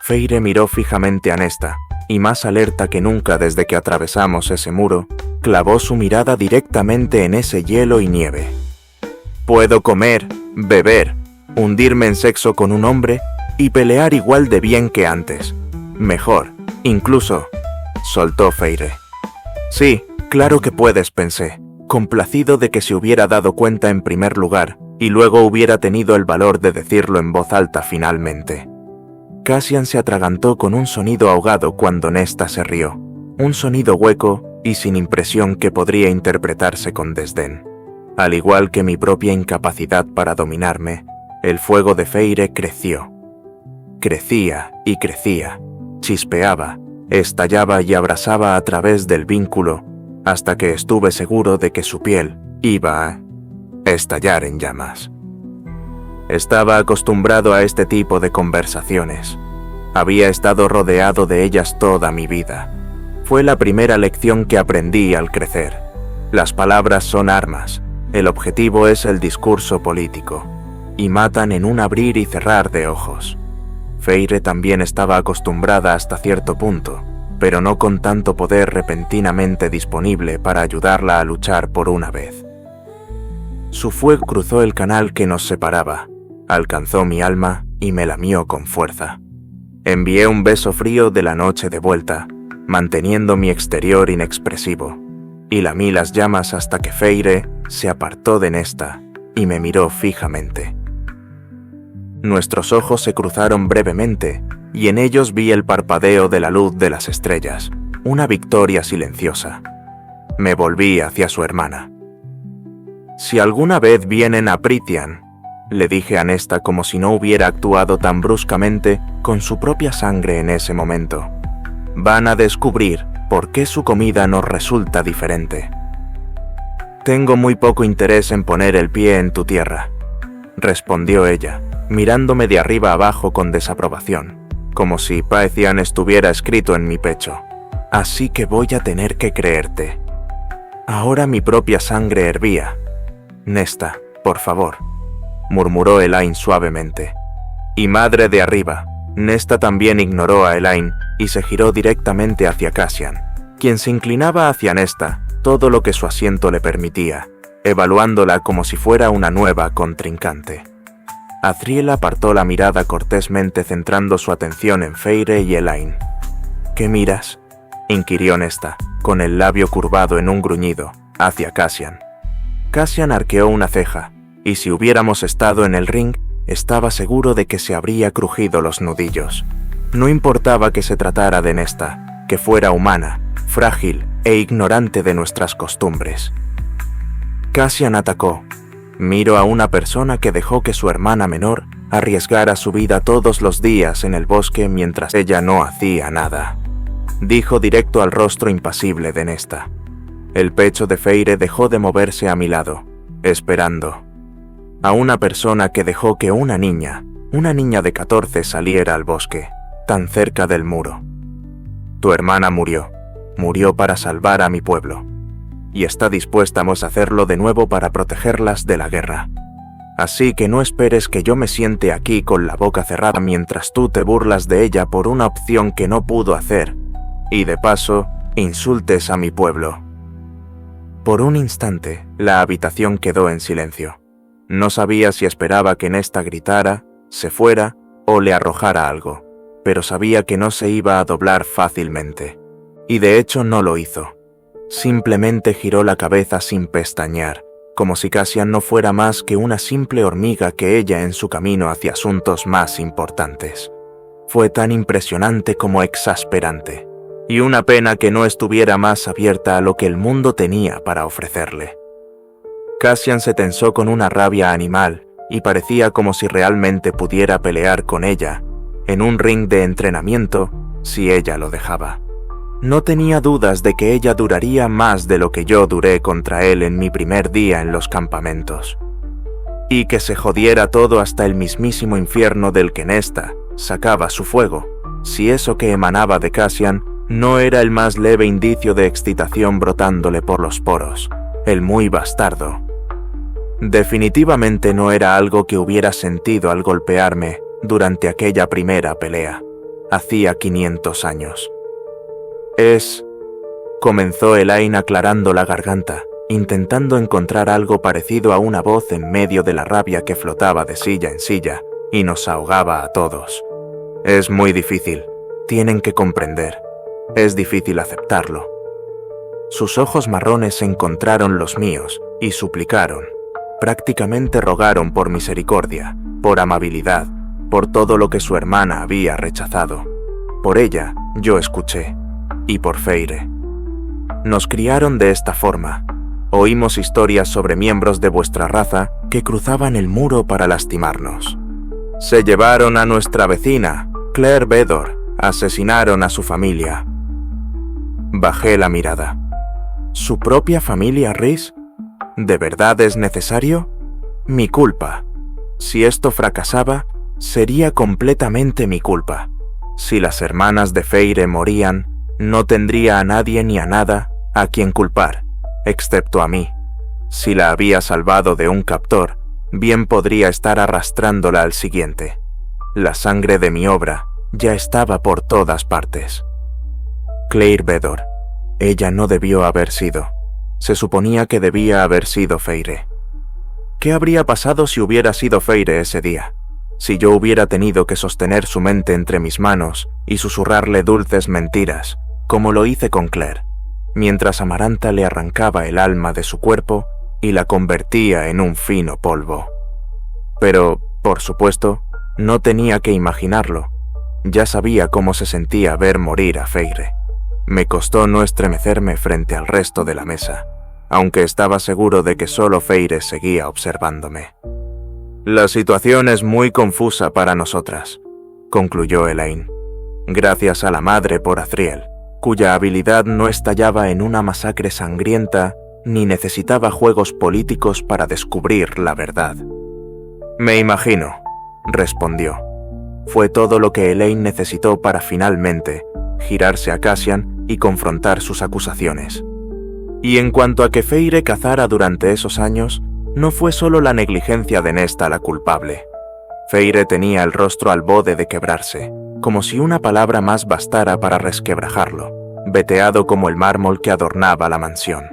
Feire miró fijamente a Nesta, y más alerta que nunca desde que atravesamos ese muro, clavó su mirada directamente en ese hielo y nieve. «Puedo comer, beber, hundirme en sexo con un hombre y pelear igual de bien que antes. Mejor, incluso», soltó Feire. «Sí, claro que puedes», pensé, complacido de que se hubiera dado cuenta en primer lugar y luego hubiera tenido el valor de decirlo en voz alta finalmente. Cassian se atragantó con un sonido ahogado cuando Nesta se rió, un sonido hueco y sin impresión que podría interpretarse con desdén. Al igual que mi propia incapacidad para dominarme, el fuego de Feire creció. Crecía y crecía, chispeaba, estallaba y abrasaba a través del vínculo, hasta que estuve seguro de que su piel iba a estallar en llamas. Estaba acostumbrado a este tipo de conversaciones. Había estado rodeado de ellas toda mi vida. Fue la primera lección que aprendí al crecer. Las palabras son armas, el objetivo es el discurso político, y matan en un abrir y cerrar de ojos. Feire también estaba acostumbrada hasta cierto punto, pero no con tanto poder repentinamente disponible para ayudarla a luchar por una vez. Su fuego cruzó el canal que nos separaba, alcanzó mi alma y me lamió con fuerza. Envié un beso frío de la noche de vuelta, manteniendo mi exterior inexpresivo, y lamí las llamas hasta que Feire se apartó de Nesta y me miró fijamente. Nuestros ojos se cruzaron brevemente, y en ellos vi el parpadeo de la luz de las estrellas, una victoria silenciosa. Me volví hacia su hermana. «Si alguna vez vienen a Prythian», le dije a Nesta como si no hubiera actuado tan bruscamente con su propia sangre en ese momento, «van a descubrir por qué su comida nos resulta diferente». «Tengo muy poco interés en poner el pie en tu tierra», respondió ella, mirándome de arriba abajo con desaprobación, como si Prythian estuviera escrito en mi pecho. «Así que voy a tener que creerte». Ahora mi propia sangre hervía. «Nesta, por favor», murmuró Elaine suavemente. Y madre de arriba, Nesta también ignoró a Elaine y se giró directamente hacia Cassian, quien se inclinaba hacia Nesta todo lo que su asiento le permitía, evaluándola como si fuera una nueva contrincante. Azriel apartó la mirada cortésmente, centrando su atención en Feire y Elaine. «¿Qué miras?», inquirió Nesta, con el labio curvado en un gruñido, hacia Cassian. Cassian arqueó una ceja, y si hubiéramos estado en el ring, estaba seguro de que se habría crujido los nudillos. No importaba que se tratara de Nesta, que fuera humana, frágil e ignorante de nuestras costumbres. Cassian atacó. «Miro a una persona que dejó que su hermana menor arriesgara su vida todos los días en el bosque mientras ella no hacía nada», dijo directo al rostro impasible de Nesta. El pecho de Feire dejó de moverse a mi lado, esperando. «A una persona que dejó que una niña una niña de 14 saliera al bosque, tan cerca del muro. Tu hermana murió para salvar a mi pueblo, y está dispuesta a hacerlo de nuevo para protegerlas de la guerra. Así que no esperes que yo me siente aquí con la boca cerrada mientras tú te burlas de ella por una opción que no pudo hacer, y de paso, insultes a mi pueblo. Por un instante, la habitación quedó en silencio. No sabía si esperaba que Nesta gritara, se fuera o le arrojara algo, pero sabía que no se iba a doblar fácilmente. Y de hecho no lo hizo. Simplemente giró la cabeza sin pestañear, como si Cassian no fuera más que una simple hormiga que ella en su camino hacia asuntos más importantes. Fue tan impresionante como exasperante, y una pena que no estuviera más abierta a lo que el mundo tenía para ofrecerle. Cassian se tensó con una rabia animal y parecía como si realmente pudiera pelear con ella en un ring de entrenamiento si ella lo dejaba. No tenía dudas de que ella duraría más de lo que yo duré contra él en mi primer día en los campamentos. Y que se jodiera todo hasta el mismísimo infierno del que Nesta sacaba su fuego, si eso que emanaba de Cassian no era el más leve indicio de excitación brotándole por los poros, el muy bastardo. Definitivamente no era algo que hubiera sentido al golpearme durante aquella primera pelea, hacía 500 años. Comenzó Elaine aclarando la garganta, intentando encontrar algo parecido a una voz en medio de la rabia que flotaba de silla en silla y nos ahogaba a todos. Es muy difícil, tienen que comprender, es difícil aceptarlo. Sus ojos marrones encontraron los míos y suplicaron, prácticamente rogaron por misericordia, por amabilidad, por todo lo que su hermana había rechazado. Por ella, yo escuché. Y por Feire. Nos criaron de esta forma. Oímos historias sobre miembros de vuestra raza que cruzaban el muro para lastimarnos. Se llevaron a nuestra vecina, Claire Bedor, asesinaron a su familia. Bajé la mirada. ¿Su propia familia, Rhys? ¿De verdad es necesario? Mi culpa. Si esto fracasaba, sería completamente mi culpa. Si las hermanas de Feire morían, no tendría a nadie ni a nada a quien culpar, excepto a mí. Si la había salvado de un captor, bien podría estar arrastrándola al siguiente. La sangre de mi obra ya estaba por todas partes. Claire Bedor. Ella no debió haber sido. Se suponía que debía haber sido Feire. ¿Qué habría pasado si hubiera sido Feire ese día? Si yo hubiera tenido que sostener su mente entre mis manos y susurrarle dulces mentiras, como lo hice con Claire, mientras Amaranta le arrancaba el alma de su cuerpo y la convertía en un fino polvo. Pero, por supuesto, no tenía que imaginarlo. Ya sabía cómo se sentía ver morir a Feire. Me costó no estremecerme frente al resto de la mesa, aunque estaba seguro de que solo Feire seguía observándome. La situación es muy confusa para nosotras, concluyó Elaine. Gracias a la madre por Azriel, cuya habilidad no estallaba en una masacre sangrienta ni necesitaba juegos políticos para descubrir la verdad. Me imagino, respondió. Fue todo lo que Elaine necesitó para finalmente girarse a Cassian y confrontar sus acusaciones. Y en cuanto a que Feire cazara durante esos años, no fue solo la negligencia de Nesta la culpable. Feire tenía el rostro al borde de quebrarse, como si una palabra más bastara para resquebrajarlo, veteado como el mármol que adornaba la mansión.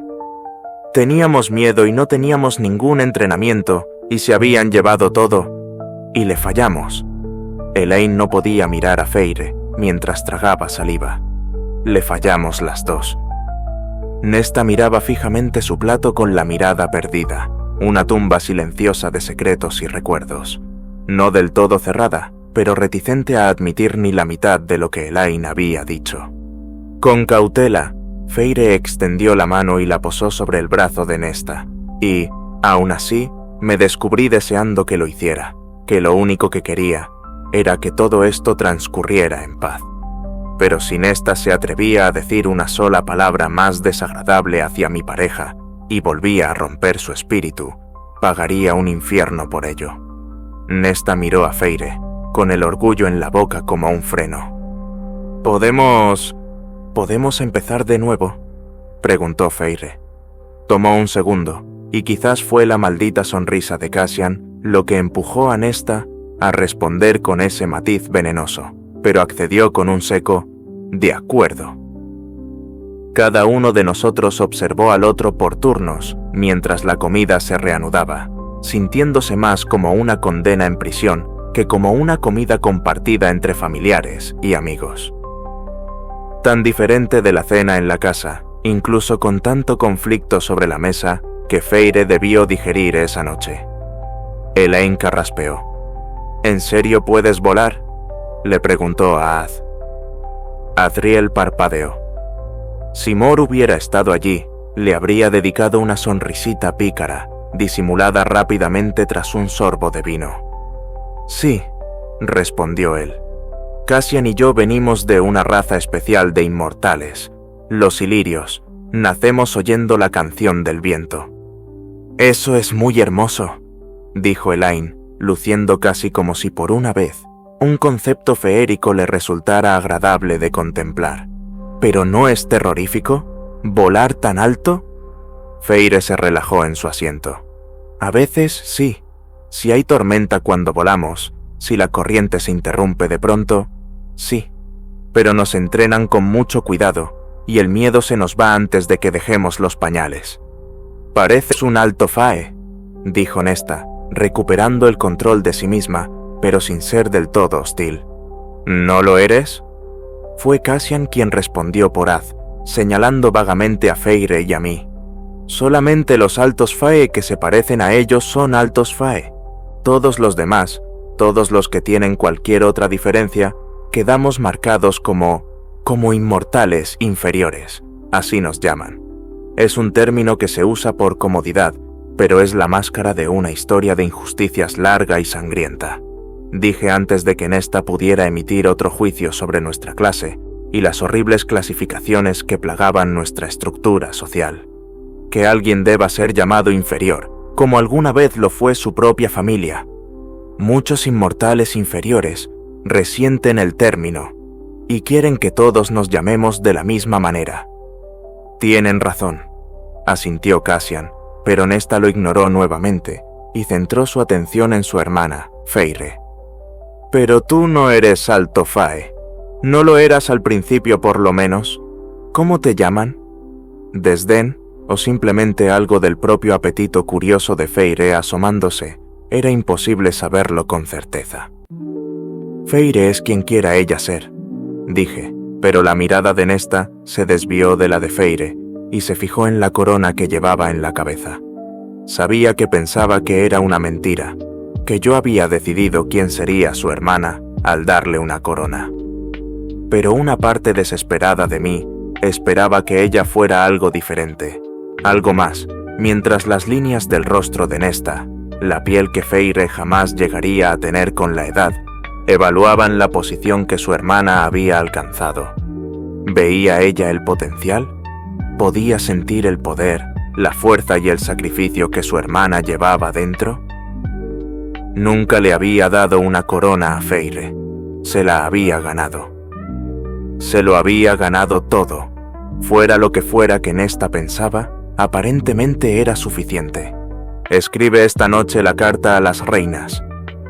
Teníamos miedo y no teníamos ningún entrenamiento, y se habían llevado todo, y le fallamos. Elaine no podía mirar a Feire mientras tragaba saliva. Le fallamos las dos. Nesta miraba fijamente su plato con la mirada perdida, una tumba silenciosa de secretos y recuerdos. No del todo cerrada, pero reticente a admitir ni la mitad de lo que Elaine había dicho. Con cautela, Feire extendió la mano y la posó sobre el brazo de Nesta, y, aún así, me descubrí deseando que lo hiciera, que lo único que quería era que todo esto transcurriera en paz. Pero si Nesta se atrevía a decir una sola palabra más desagradable hacia mi pareja y volvía a romper su espíritu, pagaría un infierno por ello. Nesta miró a Feire, con el orgullo en la boca como un freno. ¿Podemos empezar de nuevo?», preguntó Feire. Tomó un segundo, y quizás fue la maldita sonrisa de Cassian lo que empujó a Nesta a responder con ese matiz venenoso, pero accedió con un seco «de acuerdo». Cada uno de nosotros observó al otro por turnos mientras la comida se reanudaba, sintiéndose más como una condena en prisión que como una comida compartida entre familiares y amigos. Tan diferente de la cena en la casa, incluso con tanto conflicto sobre la mesa, que Feire debió digerir esa noche. Elaine carraspeó. «¿En serio puedes volar?», le preguntó a Az. Azriel parpadeó. Si Mor hubiera estado allí, le habría dedicado una sonrisita pícara, disimulada rápidamente tras un sorbo de vino. «Sí», respondió él. «Cassian y yo venimos de una raza especial de inmortales, los ilirios. Nacemos oyendo la canción del viento». «Eso es muy hermoso», dijo Elaine, luciendo casi como si por una vez un concepto feérico le resultara agradable de contemplar. «¿Pero no es terrorífico? ¿Volar tan alto?». Feire se relajó en su asiento. «A veces sí. Si hay tormenta cuando volamos, si la corriente se interrumpe de pronto, sí. Pero nos entrenan con mucho cuidado, y el miedo se nos va antes de que dejemos los pañales». «Pareces un alto fae», dijo Nesta, recuperando el control de sí misma, pero sin ser del todo hostil. «¿No lo eres?». Fue Cassian quien respondió por Az, señalando vagamente a Feire y a mí. «Solamente los altos fae que se parecen a ellos son altos fae. Todos los demás, todos los que tienen cualquier otra diferencia, quedamos marcados como inmortales inferiores, así nos llaman. Es un término que se usa por comodidad, pero es la máscara de una historia de injusticias larga y sangrienta», dije antes de que Nesta pudiera emitir otro juicio sobre nuestra clase y las horribles clasificaciones que plagaban nuestra estructura social. Que alguien deba ser llamado inferior, como alguna vez lo fue su propia familia. Muchos inmortales inferiores resienten el término y quieren que todos nos llamemos de la misma manera. «Tienen razón», asintió Cassian, pero Nesta lo ignoró nuevamente y centró su atención en su hermana, Feire. «Pero tú no eres alto fae. ¿No lo eras al principio por lo menos? ¿Cómo te llaman?». Desdén, o simplemente algo del propio apetito curioso de Feire asomándose, era imposible saberlo con certeza. «Feire es quien quiera ella ser», dije, pero la mirada de Nesta se desvió de la de Feire y se fijó en la corona que llevaba en la cabeza. Sabía que pensaba que era una mentira, que yo había decidido quién sería su hermana al darle una corona. Pero una parte desesperada de mí esperaba que ella fuera algo diferente, algo más, mientras las líneas del rostro de Nesta, la piel que Feire jamás llegaría a tener con la edad, evaluaban la posición que su hermana había alcanzado. ¿Veía ella el potencial? ¿Podía sentir el poder, la fuerza y el sacrificio que su hermana llevaba dentro? Nunca le había dado una corona a Feire. Se la había ganado. Se lo había ganado todo. Fuera lo que fuera que Nesta pensaba, aparentemente era suficiente. «Escribe esta noche la carta a las reinas»,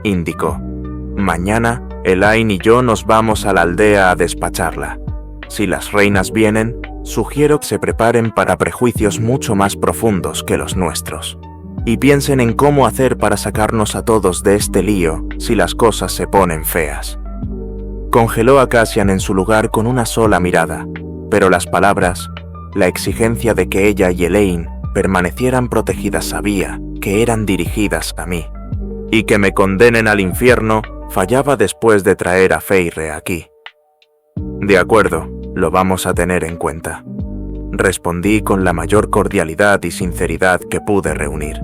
indicó. «Mañana, Elaine y yo nos vamos a la aldea a despacharla. Si las reinas vienen, sugiero que se preparen para prejuicios mucho más profundos que los nuestros. Y piensen en cómo hacer para sacarnos a todos de este lío si las cosas se ponen feas». Congeló a Cassian en su lugar con una sola mirada, pero las palabras, la exigencia de que ella y Elaine permanecieran protegidas sabía que eran dirigidas a mí. Y que me condenen al infierno fallaba después de traer a Feire aquí. «De acuerdo, lo vamos a tener en cuenta», respondí con la mayor cordialidad y sinceridad que pude reunir.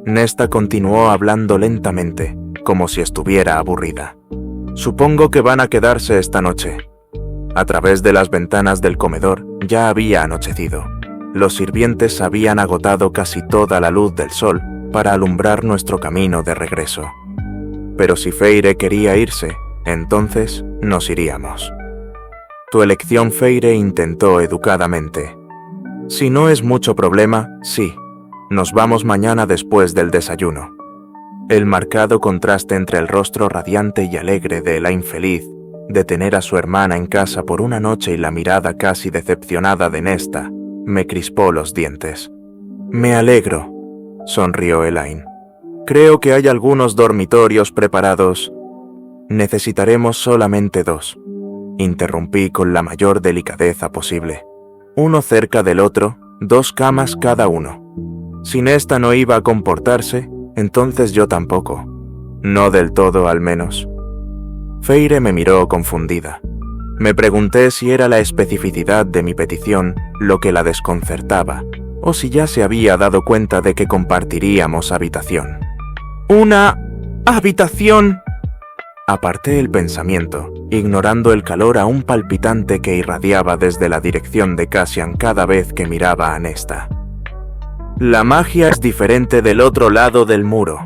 Nesta continuó hablando lentamente, como si estuviera aburrida. «Supongo que van a quedarse esta noche». A través de las ventanas del comedor ya había anochecido. Los sirvientes habían agotado casi toda la luz del sol para alumbrar nuestro camino de regreso. pero si Feire quería irse, entonces nos iríamos. Tu elección, Feire, intentó educadamente. Si no es mucho problema, sí. Nos vamos mañana después del desayuno. El marcado contraste entre el rostro radiante y alegre de la infeliz de tener a su hermana en casa por una noche y la mirada casi decepcionada de Nesta me crispó los dientes. Me alegro, sonrió Elaine. Creo que hay algunos dormitorios preparados. Necesitaremos solamente 2, interrumpí con la mayor delicadeza posible. Uno cerca del otro, 2 camas cada uno. Si Nesta no iba a comportarse, entonces yo tampoco. No del todo, al menos. Feire me miró confundida. Me pregunté si era la especificidad de mi petición lo que la desconcertaba, o si ya se había dado cuenta de que compartiríamos habitación. ¡Una habitación! Aparté el pensamiento, ignorando el calor aún palpitante que irradiaba desde la dirección de Cassian cada vez que miraba a Nesta. La magia es diferente del otro lado del muro,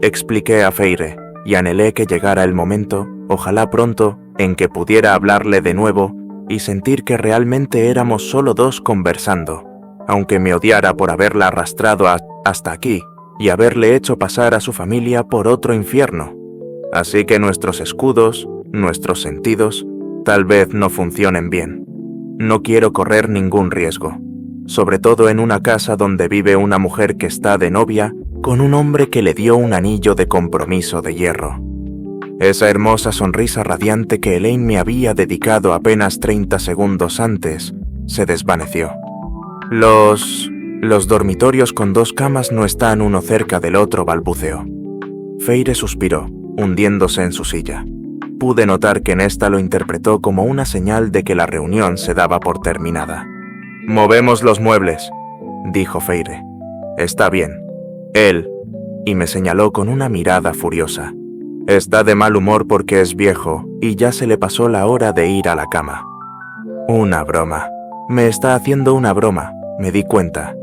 expliqué a Feire, y anhelé que llegara el momento, ojalá pronto, en que pudiera hablarle de nuevo y sentir que realmente éramos solo 2 conversando, aunque me odiara por haberla arrastrado hasta aquí y haberle hecho pasar a su familia por otro infierno. Así que nuestros escudos, nuestros sentidos, tal vez no funcionen bien. No quiero correr ningún riesgo, sobre todo en una casa donde vive una mujer que está de novia con un hombre que le dio un anillo de compromiso de hierro. Esa hermosa sonrisa radiante que Elaine me había dedicado apenas 30 segundos antes se desvaneció. Los dormitorios con 2 camas no están uno cerca del otro, balbuceó. Feire suspiró, hundiéndose en su silla. Pude notar que Nesta lo interpretó como una señal de que la reunión se daba por terminada. «Movemos los muebles», dijo Feire. «Está bien. Él», y me señaló con una mirada furiosa. «Está de mal humor porque es viejo y ya se le pasó la hora de ir a la cama». Una broma. Me está haciendo una broma, me di cuenta.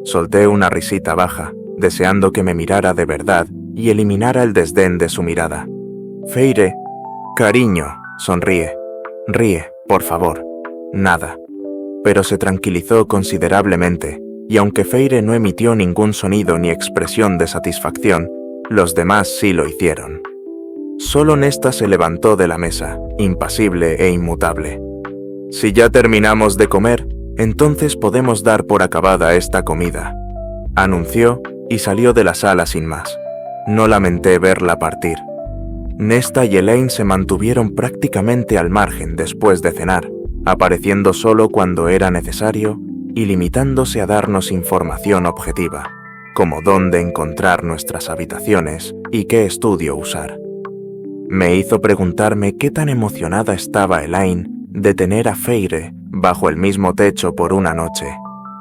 Solté una risita baja, deseando que me mirara de verdad y eliminara el desdén de su mirada. «Feire, cariño», sonríe. «Ríe, por favor». Nada. Pero se tranquilizó considerablemente, y aunque Feire no emitió ningún sonido ni expresión de satisfacción, los demás sí lo hicieron. Solo Nesta se levantó de la mesa, impasible e inmutable. «Si ya terminamos de comer, entonces podemos dar por acabada esta comida», anunció y salió de la sala sin más. No lamenté verla partir. Nesta y Elaine se mantuvieron prácticamente al margen después de cenar, apareciendo solo cuando era necesario y limitándose a darnos información objetiva, como dónde encontrar nuestras habitaciones y qué estudio usar. Me hizo preguntarme qué tan emocionada estaba Elaine de tener a Feire bajo el mismo techo por una noche,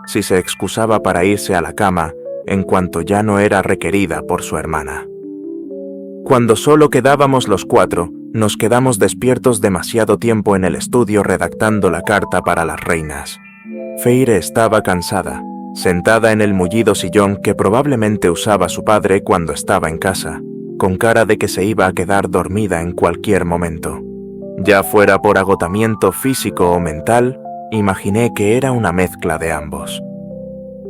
si se excusaba para irse a la cama en cuanto ya no era requerida por su hermana. Cuando solo quedábamos los 4, nos quedamos despiertos demasiado tiempo en el estudio redactando la carta para las reinas. Feire estaba cansada, sentada en el mullido sillón que probablemente usaba su padre cuando estaba en casa, con cara de que se iba a quedar dormida en cualquier momento. Ya fuera por agotamiento físico o mental, imaginé que era una mezcla de ambos.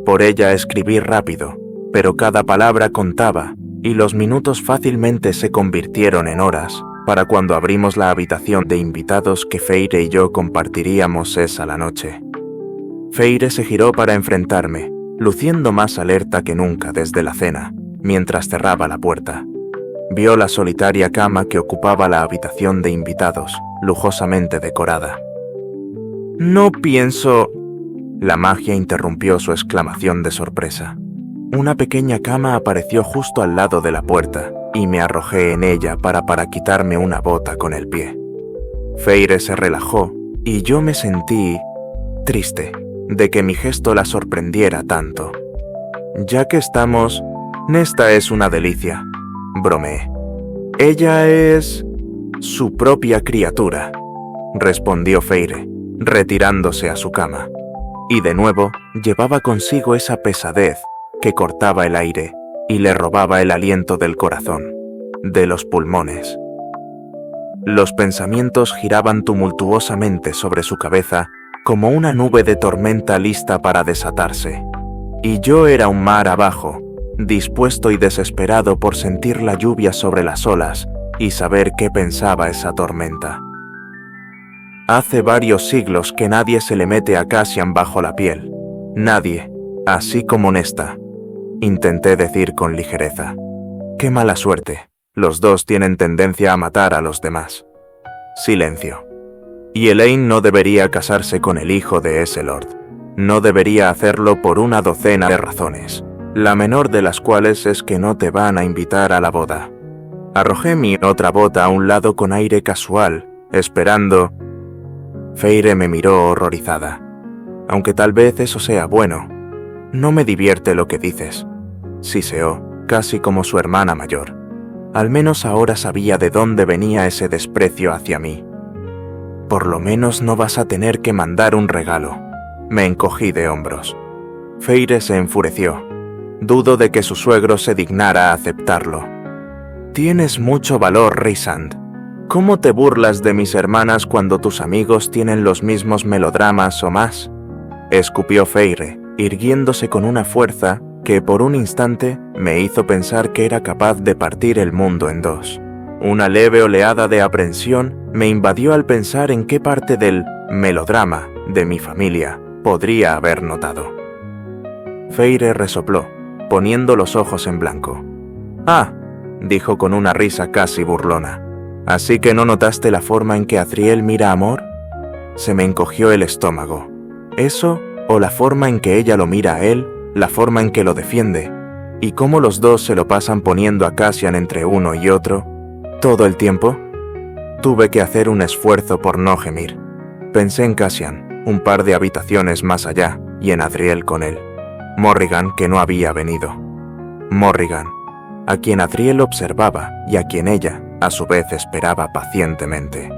Por ella escribí rápido, pero cada palabra contaba, y los minutos fácilmente se convirtieron en horas para cuando abrimos la habitación de invitados que Feire y yo compartiríamos esa la noche. Feire se giró para enfrentarme, luciendo más alerta que nunca desde la cena, mientras cerraba la puerta. Vio la solitaria cama que ocupaba la habitación de invitados, lujosamente decorada. «No pienso...» La magia interrumpió su exclamación de sorpresa. Una pequeña cama apareció justo al lado de la puerta y me arrojé en ella para quitarme una bota con el pie. Feire se relajó y yo me sentí triste de que mi gesto la sorprendiera tanto. «Ya que estamos, Nesta es una delicia», bromeé. «Ella es su propia criatura», respondió Feire, retirándose a su cama. Y de nuevo llevaba consigo esa pesadez que cortaba el aire y le robaba el aliento del corazón. de los pulmones. Los pensamientos giraban tumultuosamente sobre su cabeza como una nube de tormenta lista para desatarse. Y yo era un mar abajo, dispuesto y desesperado por sentir la lluvia sobre las olas y saber qué pensaba esa tormenta. Hace varios siglos que nadie se le mete a Cassian bajo la piel. Nadie, así como Nesta. Intenté decir con ligereza. Qué mala suerte. Los dos tienen tendencia a matar a los demás. Silencio. Y Elaine no debería casarse con el hijo de ese lord. No debería hacerlo por una docena de razones, la menor de las cuales es que no te van a invitar a la boda. Arrojé mi otra bota a un lado con aire casual, esperando. Feyre me miró horrorizada. Aunque tal vez eso sea bueno. No me divierte lo que dices. Siseó, casi como su hermana mayor. Al menos ahora sabía de dónde venía ese desprecio hacia mí. Por lo menos no vas a tener que mandar un regalo. Me encogí de hombros. Feyre se enfureció. Dudo de que su suegro se dignara a aceptarlo. Tienes mucho valor, Rhysand. ¿Cómo te burlas de mis hermanas cuando tus amigos tienen los mismos melodramas o más? Escupió Feyre, irguiéndose con una fuerza que por un instante me hizo pensar que era capaz de partir el mundo en dos. Una leve oleada de aprensión me invadió al pensar en qué parte del melodrama de mi familia podría haber notado. Feyre resopló, poniendo los ojos en blanco. «Ah», dijo con una risa casi burlona. «¿Así que no notaste la forma en que Azriel mira a Mor?» Se me encogió el estómago. ¿Eso o la forma en que ella lo mira a él, la forma en que lo defiende, y cómo los dos se lo pasan poniendo a Cassian entre uno y otro, todo el tiempo? Tuve que hacer un esfuerzo por no gemir. Pensé en Cassian, un par de habitaciones más allá, y en Azriel con él. Morrigan, que no había venido. Morrigan, a quien Azriel observaba y a quien ella, a su vez, esperaba pacientemente.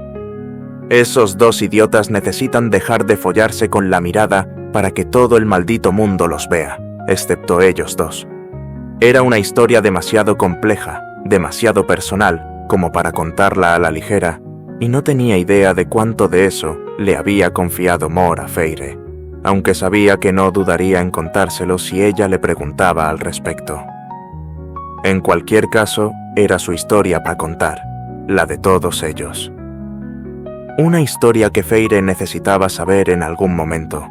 Esos dos idiotas necesitan dejar de follarse con la mirada para que todo el maldito mundo los vea, excepto ellos dos. Era una historia demasiado compleja, demasiado personal, como para contarla a la ligera, y no tenía idea de cuánto de eso le había confiado Mor a Feyre, aunque sabía que no dudaría en contárselo si ella le preguntaba al respecto. En cualquier caso, era su historia para contar, la de todos ellos. Una historia que Feyre necesitaba saber en algún momento,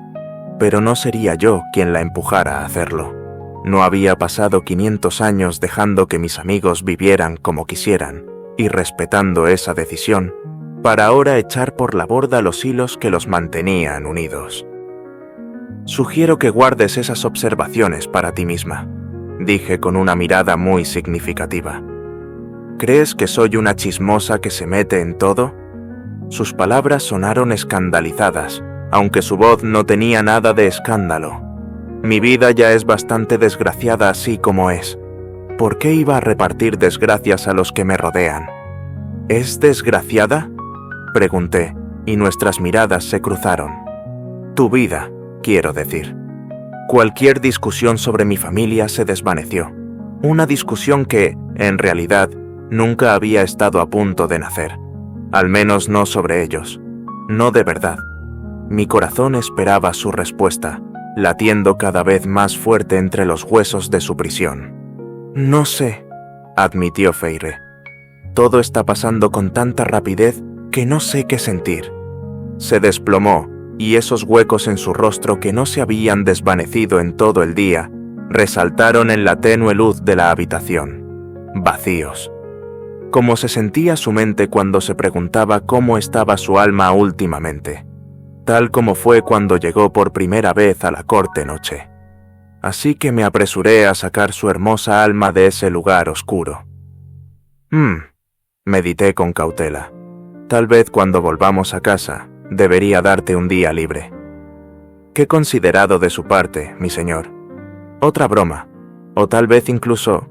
pero no sería yo quien la empujara a hacerlo. No había pasado 500 años dejando que mis amigos vivieran como quisieran, y respetando esa decisión, para ahora echar por la borda los hilos que los mantenían unidos. Sugiero que guardes esas observaciones para ti misma, dije con una mirada muy significativa. ¿Crees que soy una chismosa que se mete en todo? Sus palabras sonaron escandalizadas, aunque su voz no tenía nada de escándalo. Mi vida ya es bastante desgraciada así como es. ¿Por qué iba a repartir desgracias a los que me rodean? ¿Es desgraciada?, pregunté, y nuestras miradas se cruzaron. Tu vida, quiero decir. Cualquier discusión sobre mi familia se desvaneció. Una discusión que, en realidad, nunca había estado a punto de nacer. Al menos no sobre ellos. No de verdad. Mi corazón esperaba su respuesta, latiendo cada vez más fuerte entre los huesos de su prisión. No sé, admitió Feyre. Todo está pasando con tanta rapidez que no sé qué sentir. Se desplomó, y esos huecos en su rostro que no se habían desvanecido en todo el día, resaltaron en la tenue luz de la habitación. Vacíos. Como se sentía su mente cuando se preguntaba cómo estaba su alma últimamente, tal como fue cuando llegó por primera vez a la corte noche. Así que me apresuré a sacar su hermosa alma de ese lugar oscuro. Medité con cautela. Tal vez cuando volvamos a casa, debería darte un día libre. Qué considerado de su parte, mi señor. Otra broma, o tal vez incluso...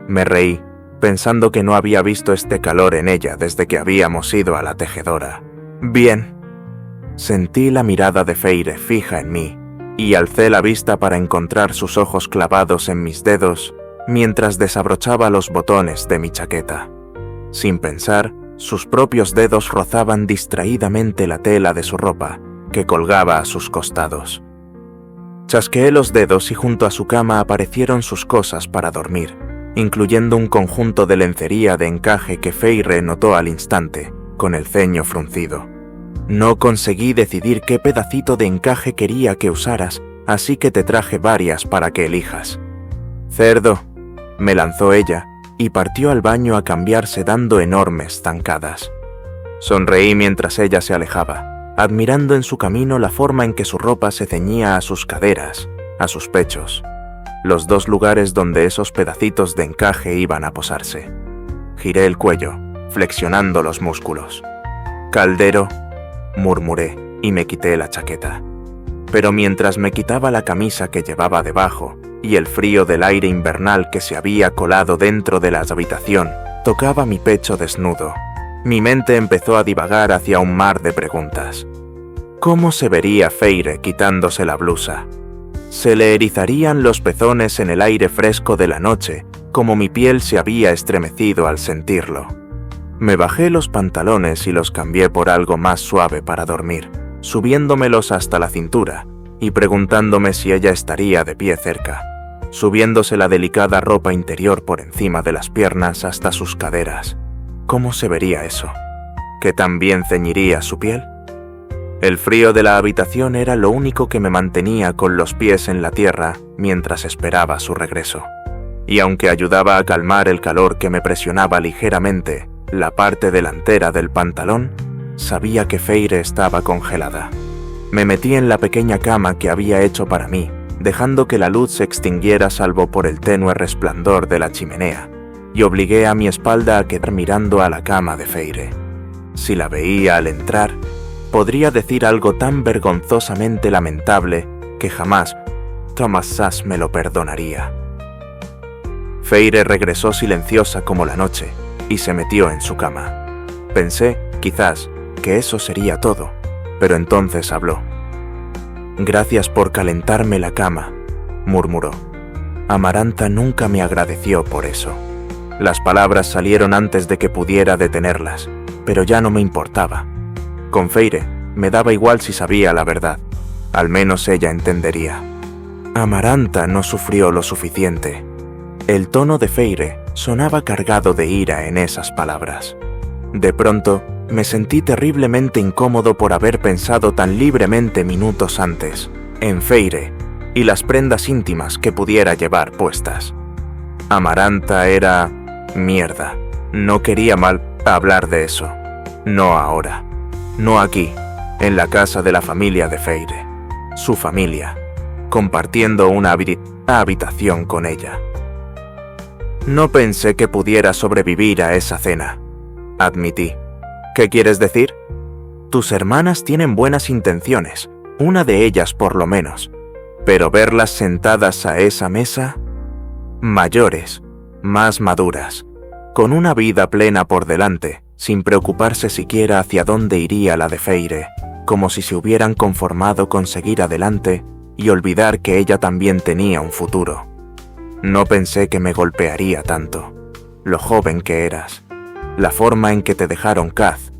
Me reí, pensando que no había visto este calor en ella desde que habíamos ido a la tejedora. Bien. Sentí la mirada de Feyre fija en mí, y alcé la vista para encontrar sus ojos clavados en mis dedos mientras desabrochaba los botones de mi chaqueta. Sin pensar, sus propios dedos rozaban distraídamente la tela de su ropa, que colgaba a sus costados. Chasqueé los dedos y junto a su cama aparecieron sus cosas para dormir, incluyendo un conjunto de lencería de encaje que Feire notó al instante, con el ceño fruncido. No conseguí decidir qué pedacito de encaje quería que usaras, así que te traje varias para que elijas. «Cerdo», me lanzó ella, y partió al baño a cambiarse dando enormes zancadas. Sonreí mientras ella se alejaba, admirando en su camino la forma en que su ropa se ceñía a sus caderas, a sus pechos, los dos lugares donde esos pedacitos de encaje iban a posarse. Giré el cuello, flexionando los músculos. «Caldero», murmuré, y me quité la chaqueta. Pero mientras me quitaba la camisa que llevaba debajo, y el frío del aire invernal que se había colado dentro de la habitación tocaba mi pecho desnudo, mi mente empezó a divagar hacia un mar de preguntas. ¿Cómo se vería Feire quitándose la blusa? Se le erizarían los pezones en el aire fresco de la noche, como mi piel se había estremecido al sentirlo. Me bajé los pantalones y los cambié por algo más suave para dormir, subiéndomelos hasta la cintura y preguntándome si ella estaría de pie cerca, subiéndose la delicada ropa interior por encima de las piernas hasta sus caderas. ¿Cómo se vería eso? ¿Qué tan bien ceñiría su piel? El frío de la habitación era lo único que me mantenía con los pies en la tierra mientras esperaba su regreso. Y aunque ayudaba a calmar el calor que me presionaba ligeramente la parte delantera del pantalón, sabía que Feire estaba congelada. Me metí en la pequeña cama que había hecho para mí, dejando que la luz se extinguiera salvo por el tenue resplandor de la chimenea, y obligué a mi espalda a quedar mirando a la cama de Feire. Si la veía al entrar, podría decir algo tan vergonzosamente lamentable que jamás Thomas Sass me lo perdonaría. Feire regresó silenciosa como la noche y se metió en su cama. Pensé, quizás, que eso sería todo, pero entonces habló. «Gracias por calentarme la cama», murmuró. Amaranta nunca me agradeció por eso. Las palabras salieron antes de que pudiera detenerlas, pero ya no me importaba. Con Feire me daba igual si sabía la verdad. Al menos ella entendería. Amaranta no sufrió lo suficiente. El tono de Feire sonaba cargado de ira en esas palabras. De pronto, me sentí terriblemente incómodo por haber pensado tan libremente minutos antes en Feire y las prendas íntimas que pudiera llevar puestas. Amaranta era mierda. No quería mal hablar de eso. No ahora. No aquí, en la casa de la familia de Feire. Su familia, compartiendo una habitación con ella. No pensé que pudiera sobrevivir a esa cena, admití. ¿Qué quieres decir? Tus hermanas tienen buenas intenciones, una de ellas por lo menos, pero verlas sentadas a esa mesa, mayores, más maduras, con una vida plena por delante, sin preocuparse siquiera hacia dónde iría la de Feire, como si se hubieran conformado con seguir adelante y olvidar que ella también tenía un futuro. No pensé que me golpearía tanto, lo joven que eras, la forma en que te dejaron Kaz,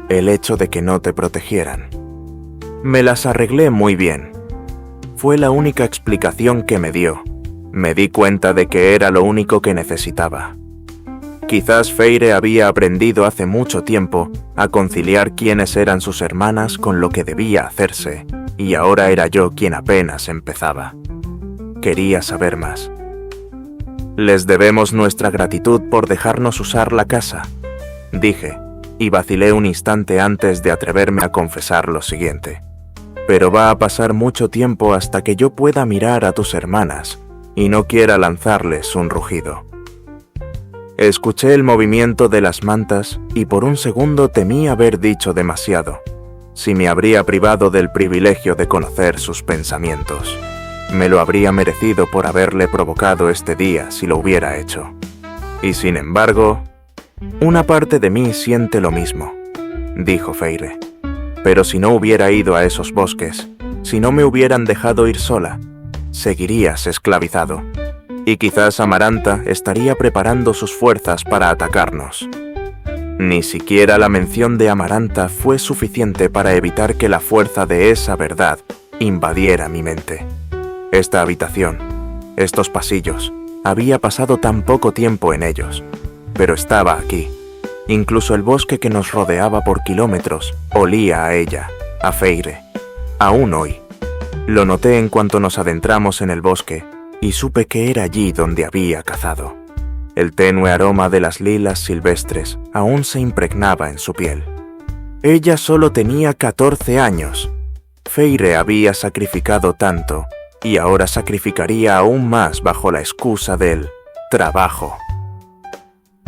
el hecho de que no te protegieran. Me las arreglé muy bien. Fue la única explicación que me dio. Me di cuenta de que era lo único que necesitaba. Quizás Feire había aprendido hace mucho tiempo a conciliar quiénes eran sus hermanas con lo que debía hacerse, y ahora era yo quien apenas empezaba. Quería saber más. Les debemos nuestra gratitud por dejarnos usar la casa, dije, y vacilé un instante antes de atreverme a confesar lo siguiente. Pero va a pasar mucho tiempo hasta que yo pueda mirar a tus hermanas y no quiera lanzarles un rugido. Escuché el movimiento de las mantas y por un segundo temí haber dicho demasiado. Si me habría privado del privilegio de conocer sus pensamientos. Me lo habría merecido por haberle provocado este día si lo hubiera hecho. Y sin embargo, una parte de mí siente lo mismo, dijo Feire. Pero si no hubiera ido a esos bosques, si no me hubieran dejado ir sola, seguirías esclavizado. Y quizás Amaranta estaría preparando sus fuerzas para atacarnos. Ni siquiera la mención de Amaranta fue suficiente para evitar que la fuerza de esa verdad invadiera mi mente. Esta habitación, estos pasillos, había pasado tan poco tiempo en ellos, pero estaba aquí. Incluso el bosque que nos rodeaba por kilómetros olía a ella, a Feire, aún hoy. Lo noté en cuanto nos adentramos en el bosque y supe que era allí donde había cazado. El tenue aroma de las lilas silvestres aún se impregnaba en su piel. Ella solo tenía 14 años. Feire había sacrificado tanto y ahora sacrificaría aún más bajo la excusa del trabajo.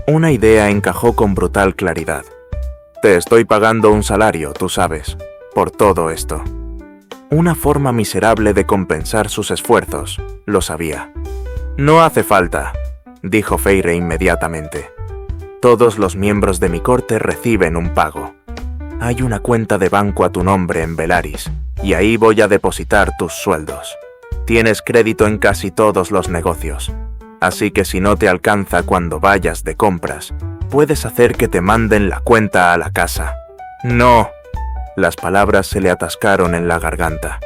Una idea encajó con brutal claridad. Te estoy pagando un salario, tú sabes, por todo esto. Una forma miserable de compensar sus esfuerzos, lo sabía. No hace falta, dijo Feire inmediatamente. Todos los miembros de mi corte reciben un pago. Hay una cuenta de banco a tu nombre en Velaris, y ahí voy a depositar tus sueldos. Tienes crédito en casi todos los negocios, así que si no te alcanza cuando vayas de compras, puedes hacer que te manden la cuenta a la casa. No. Las palabras se le atascaron en la garganta.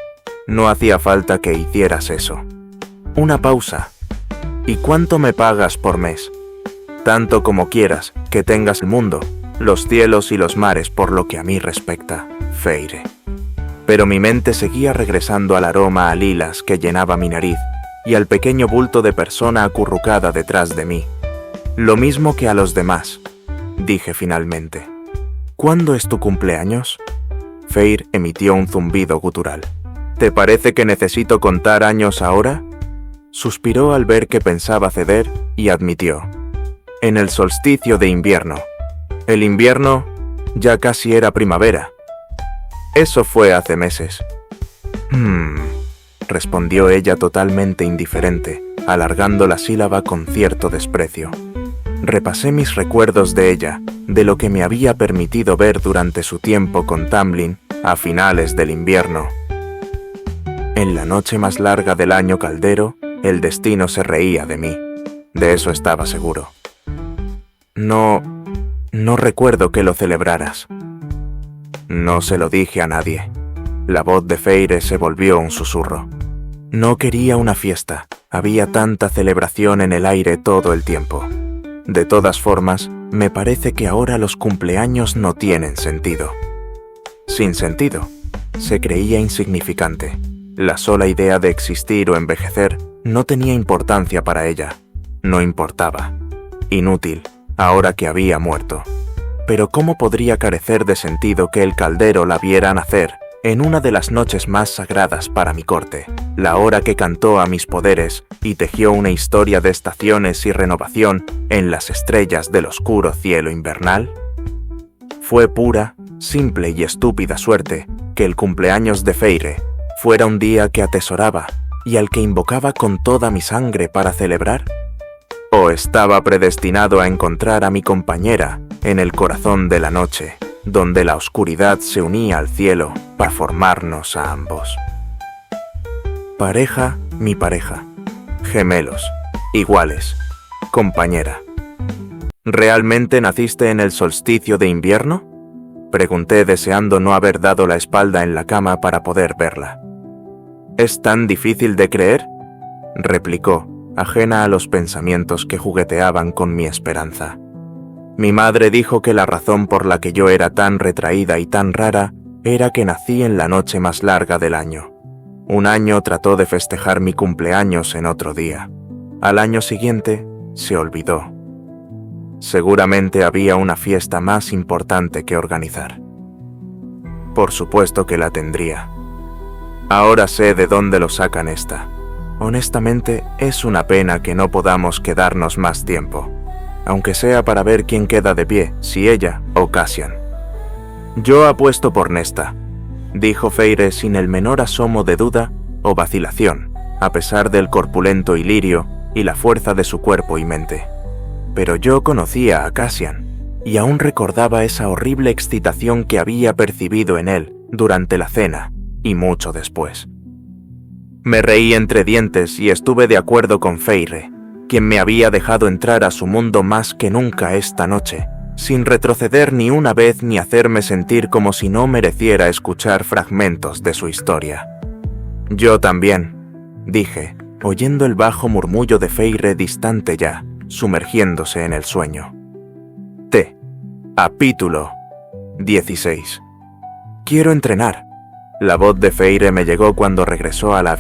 No hacía falta que hicieras eso. Una pausa. ¿Y cuánto me pagas por mes? Tanto como quieras, que tengas el mundo, los cielos y los mares por lo que a mí respecta, Feire. Pero mi mente seguía regresando al aroma a lilas que llenaba mi nariz y al pequeño bulto de persona acurrucada detrás de mí. Lo mismo que a los demás, dije finalmente. ¿Cuándo es tu cumpleaños? Feire emitió un zumbido gutural. ¿Te parece que necesito contar años ahora? Suspiró al ver que pensaba ceder y admitió. En el solsticio de invierno. El invierno ya casi era primavera. Eso fue hace meses. Respondió ella totalmente indiferente, alargando la sílaba con cierto desprecio. Repasé mis recuerdos de ella, de lo que me había permitido ver durante su tiempo con Tamlin a finales del invierno. En la noche más larga del año caldero, el destino se reía de mí. De eso estaba seguro. No recuerdo que lo celebraras. No se lo dije a nadie. La voz de Feire se volvió un susurro. No quería una fiesta. Había tanta celebración en el aire todo el tiempo. De todas formas, me parece que ahora los cumpleaños no tienen sentido. Sin sentido. Se creía insignificante. La sola idea de existir o envejecer no tenía importancia para ella. No importaba. Inútil, ahora que había muerto. Pero ¿cómo podría carecer de sentido que el caldero la viera nacer en una de las noches más sagradas para mi corte, la hora que cantó a mis poderes y tejió una historia de estaciones y renovación en las estrellas del oscuro cielo invernal? Fue pura, simple y estúpida suerte que el cumpleaños de Feire fuera un día que atesoraba y al que invocaba con toda mi sangre para celebrar. ¿O estaba predestinado a encontrar a mi compañera en el corazón de la noche, donde la oscuridad se unía al cielo para formarnos a ambos? Pareja, mi pareja. Gemelos, iguales, compañera. ¿Realmente naciste en el solsticio de invierno? Pregunté deseando no haber dado la espalda en la cama para poder verla. ¿Es tan difícil de creer?, replicó, ajena a los pensamientos que jugueteaban con mi esperanza. Mi madre dijo que la razón por la que yo era tan retraída y tan rara era que nací en la noche más larga del año. Un año trató de festejar mi cumpleaños en otro día. Al año siguiente se olvidó. Seguramente había una fiesta más importante que organizar. Por supuesto que la tendría. Ahora sé de dónde lo sacan esta. Honestamente, es una pena que no podamos quedarnos más tiempo, aunque sea para ver quién queda de pie, si ella o Cassian. Yo apuesto por Nesta, dijo Feire sin el menor asomo de duda o vacilación, a pesar del corpulento ilirio y la fuerza de su cuerpo y mente. Pero yo conocía a Cassian, y aún recordaba esa horrible excitación que había percibido en él durante la cena y mucho después. Me reí entre dientes y estuve de acuerdo con Feire, quien me había dejado entrar a su mundo más que nunca esta noche, sin retroceder ni una vez ni hacerme sentir como si no mereciera escuchar fragmentos de su historia. Yo también, dije, oyendo el bajo murmullo de Feire distante ya, sumergiéndose en el sueño. Capítulo 16. Quiero entrenar. La voz de Feire me llegó cuando regresó a la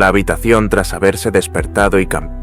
habitación tras haberse despertado y cambiado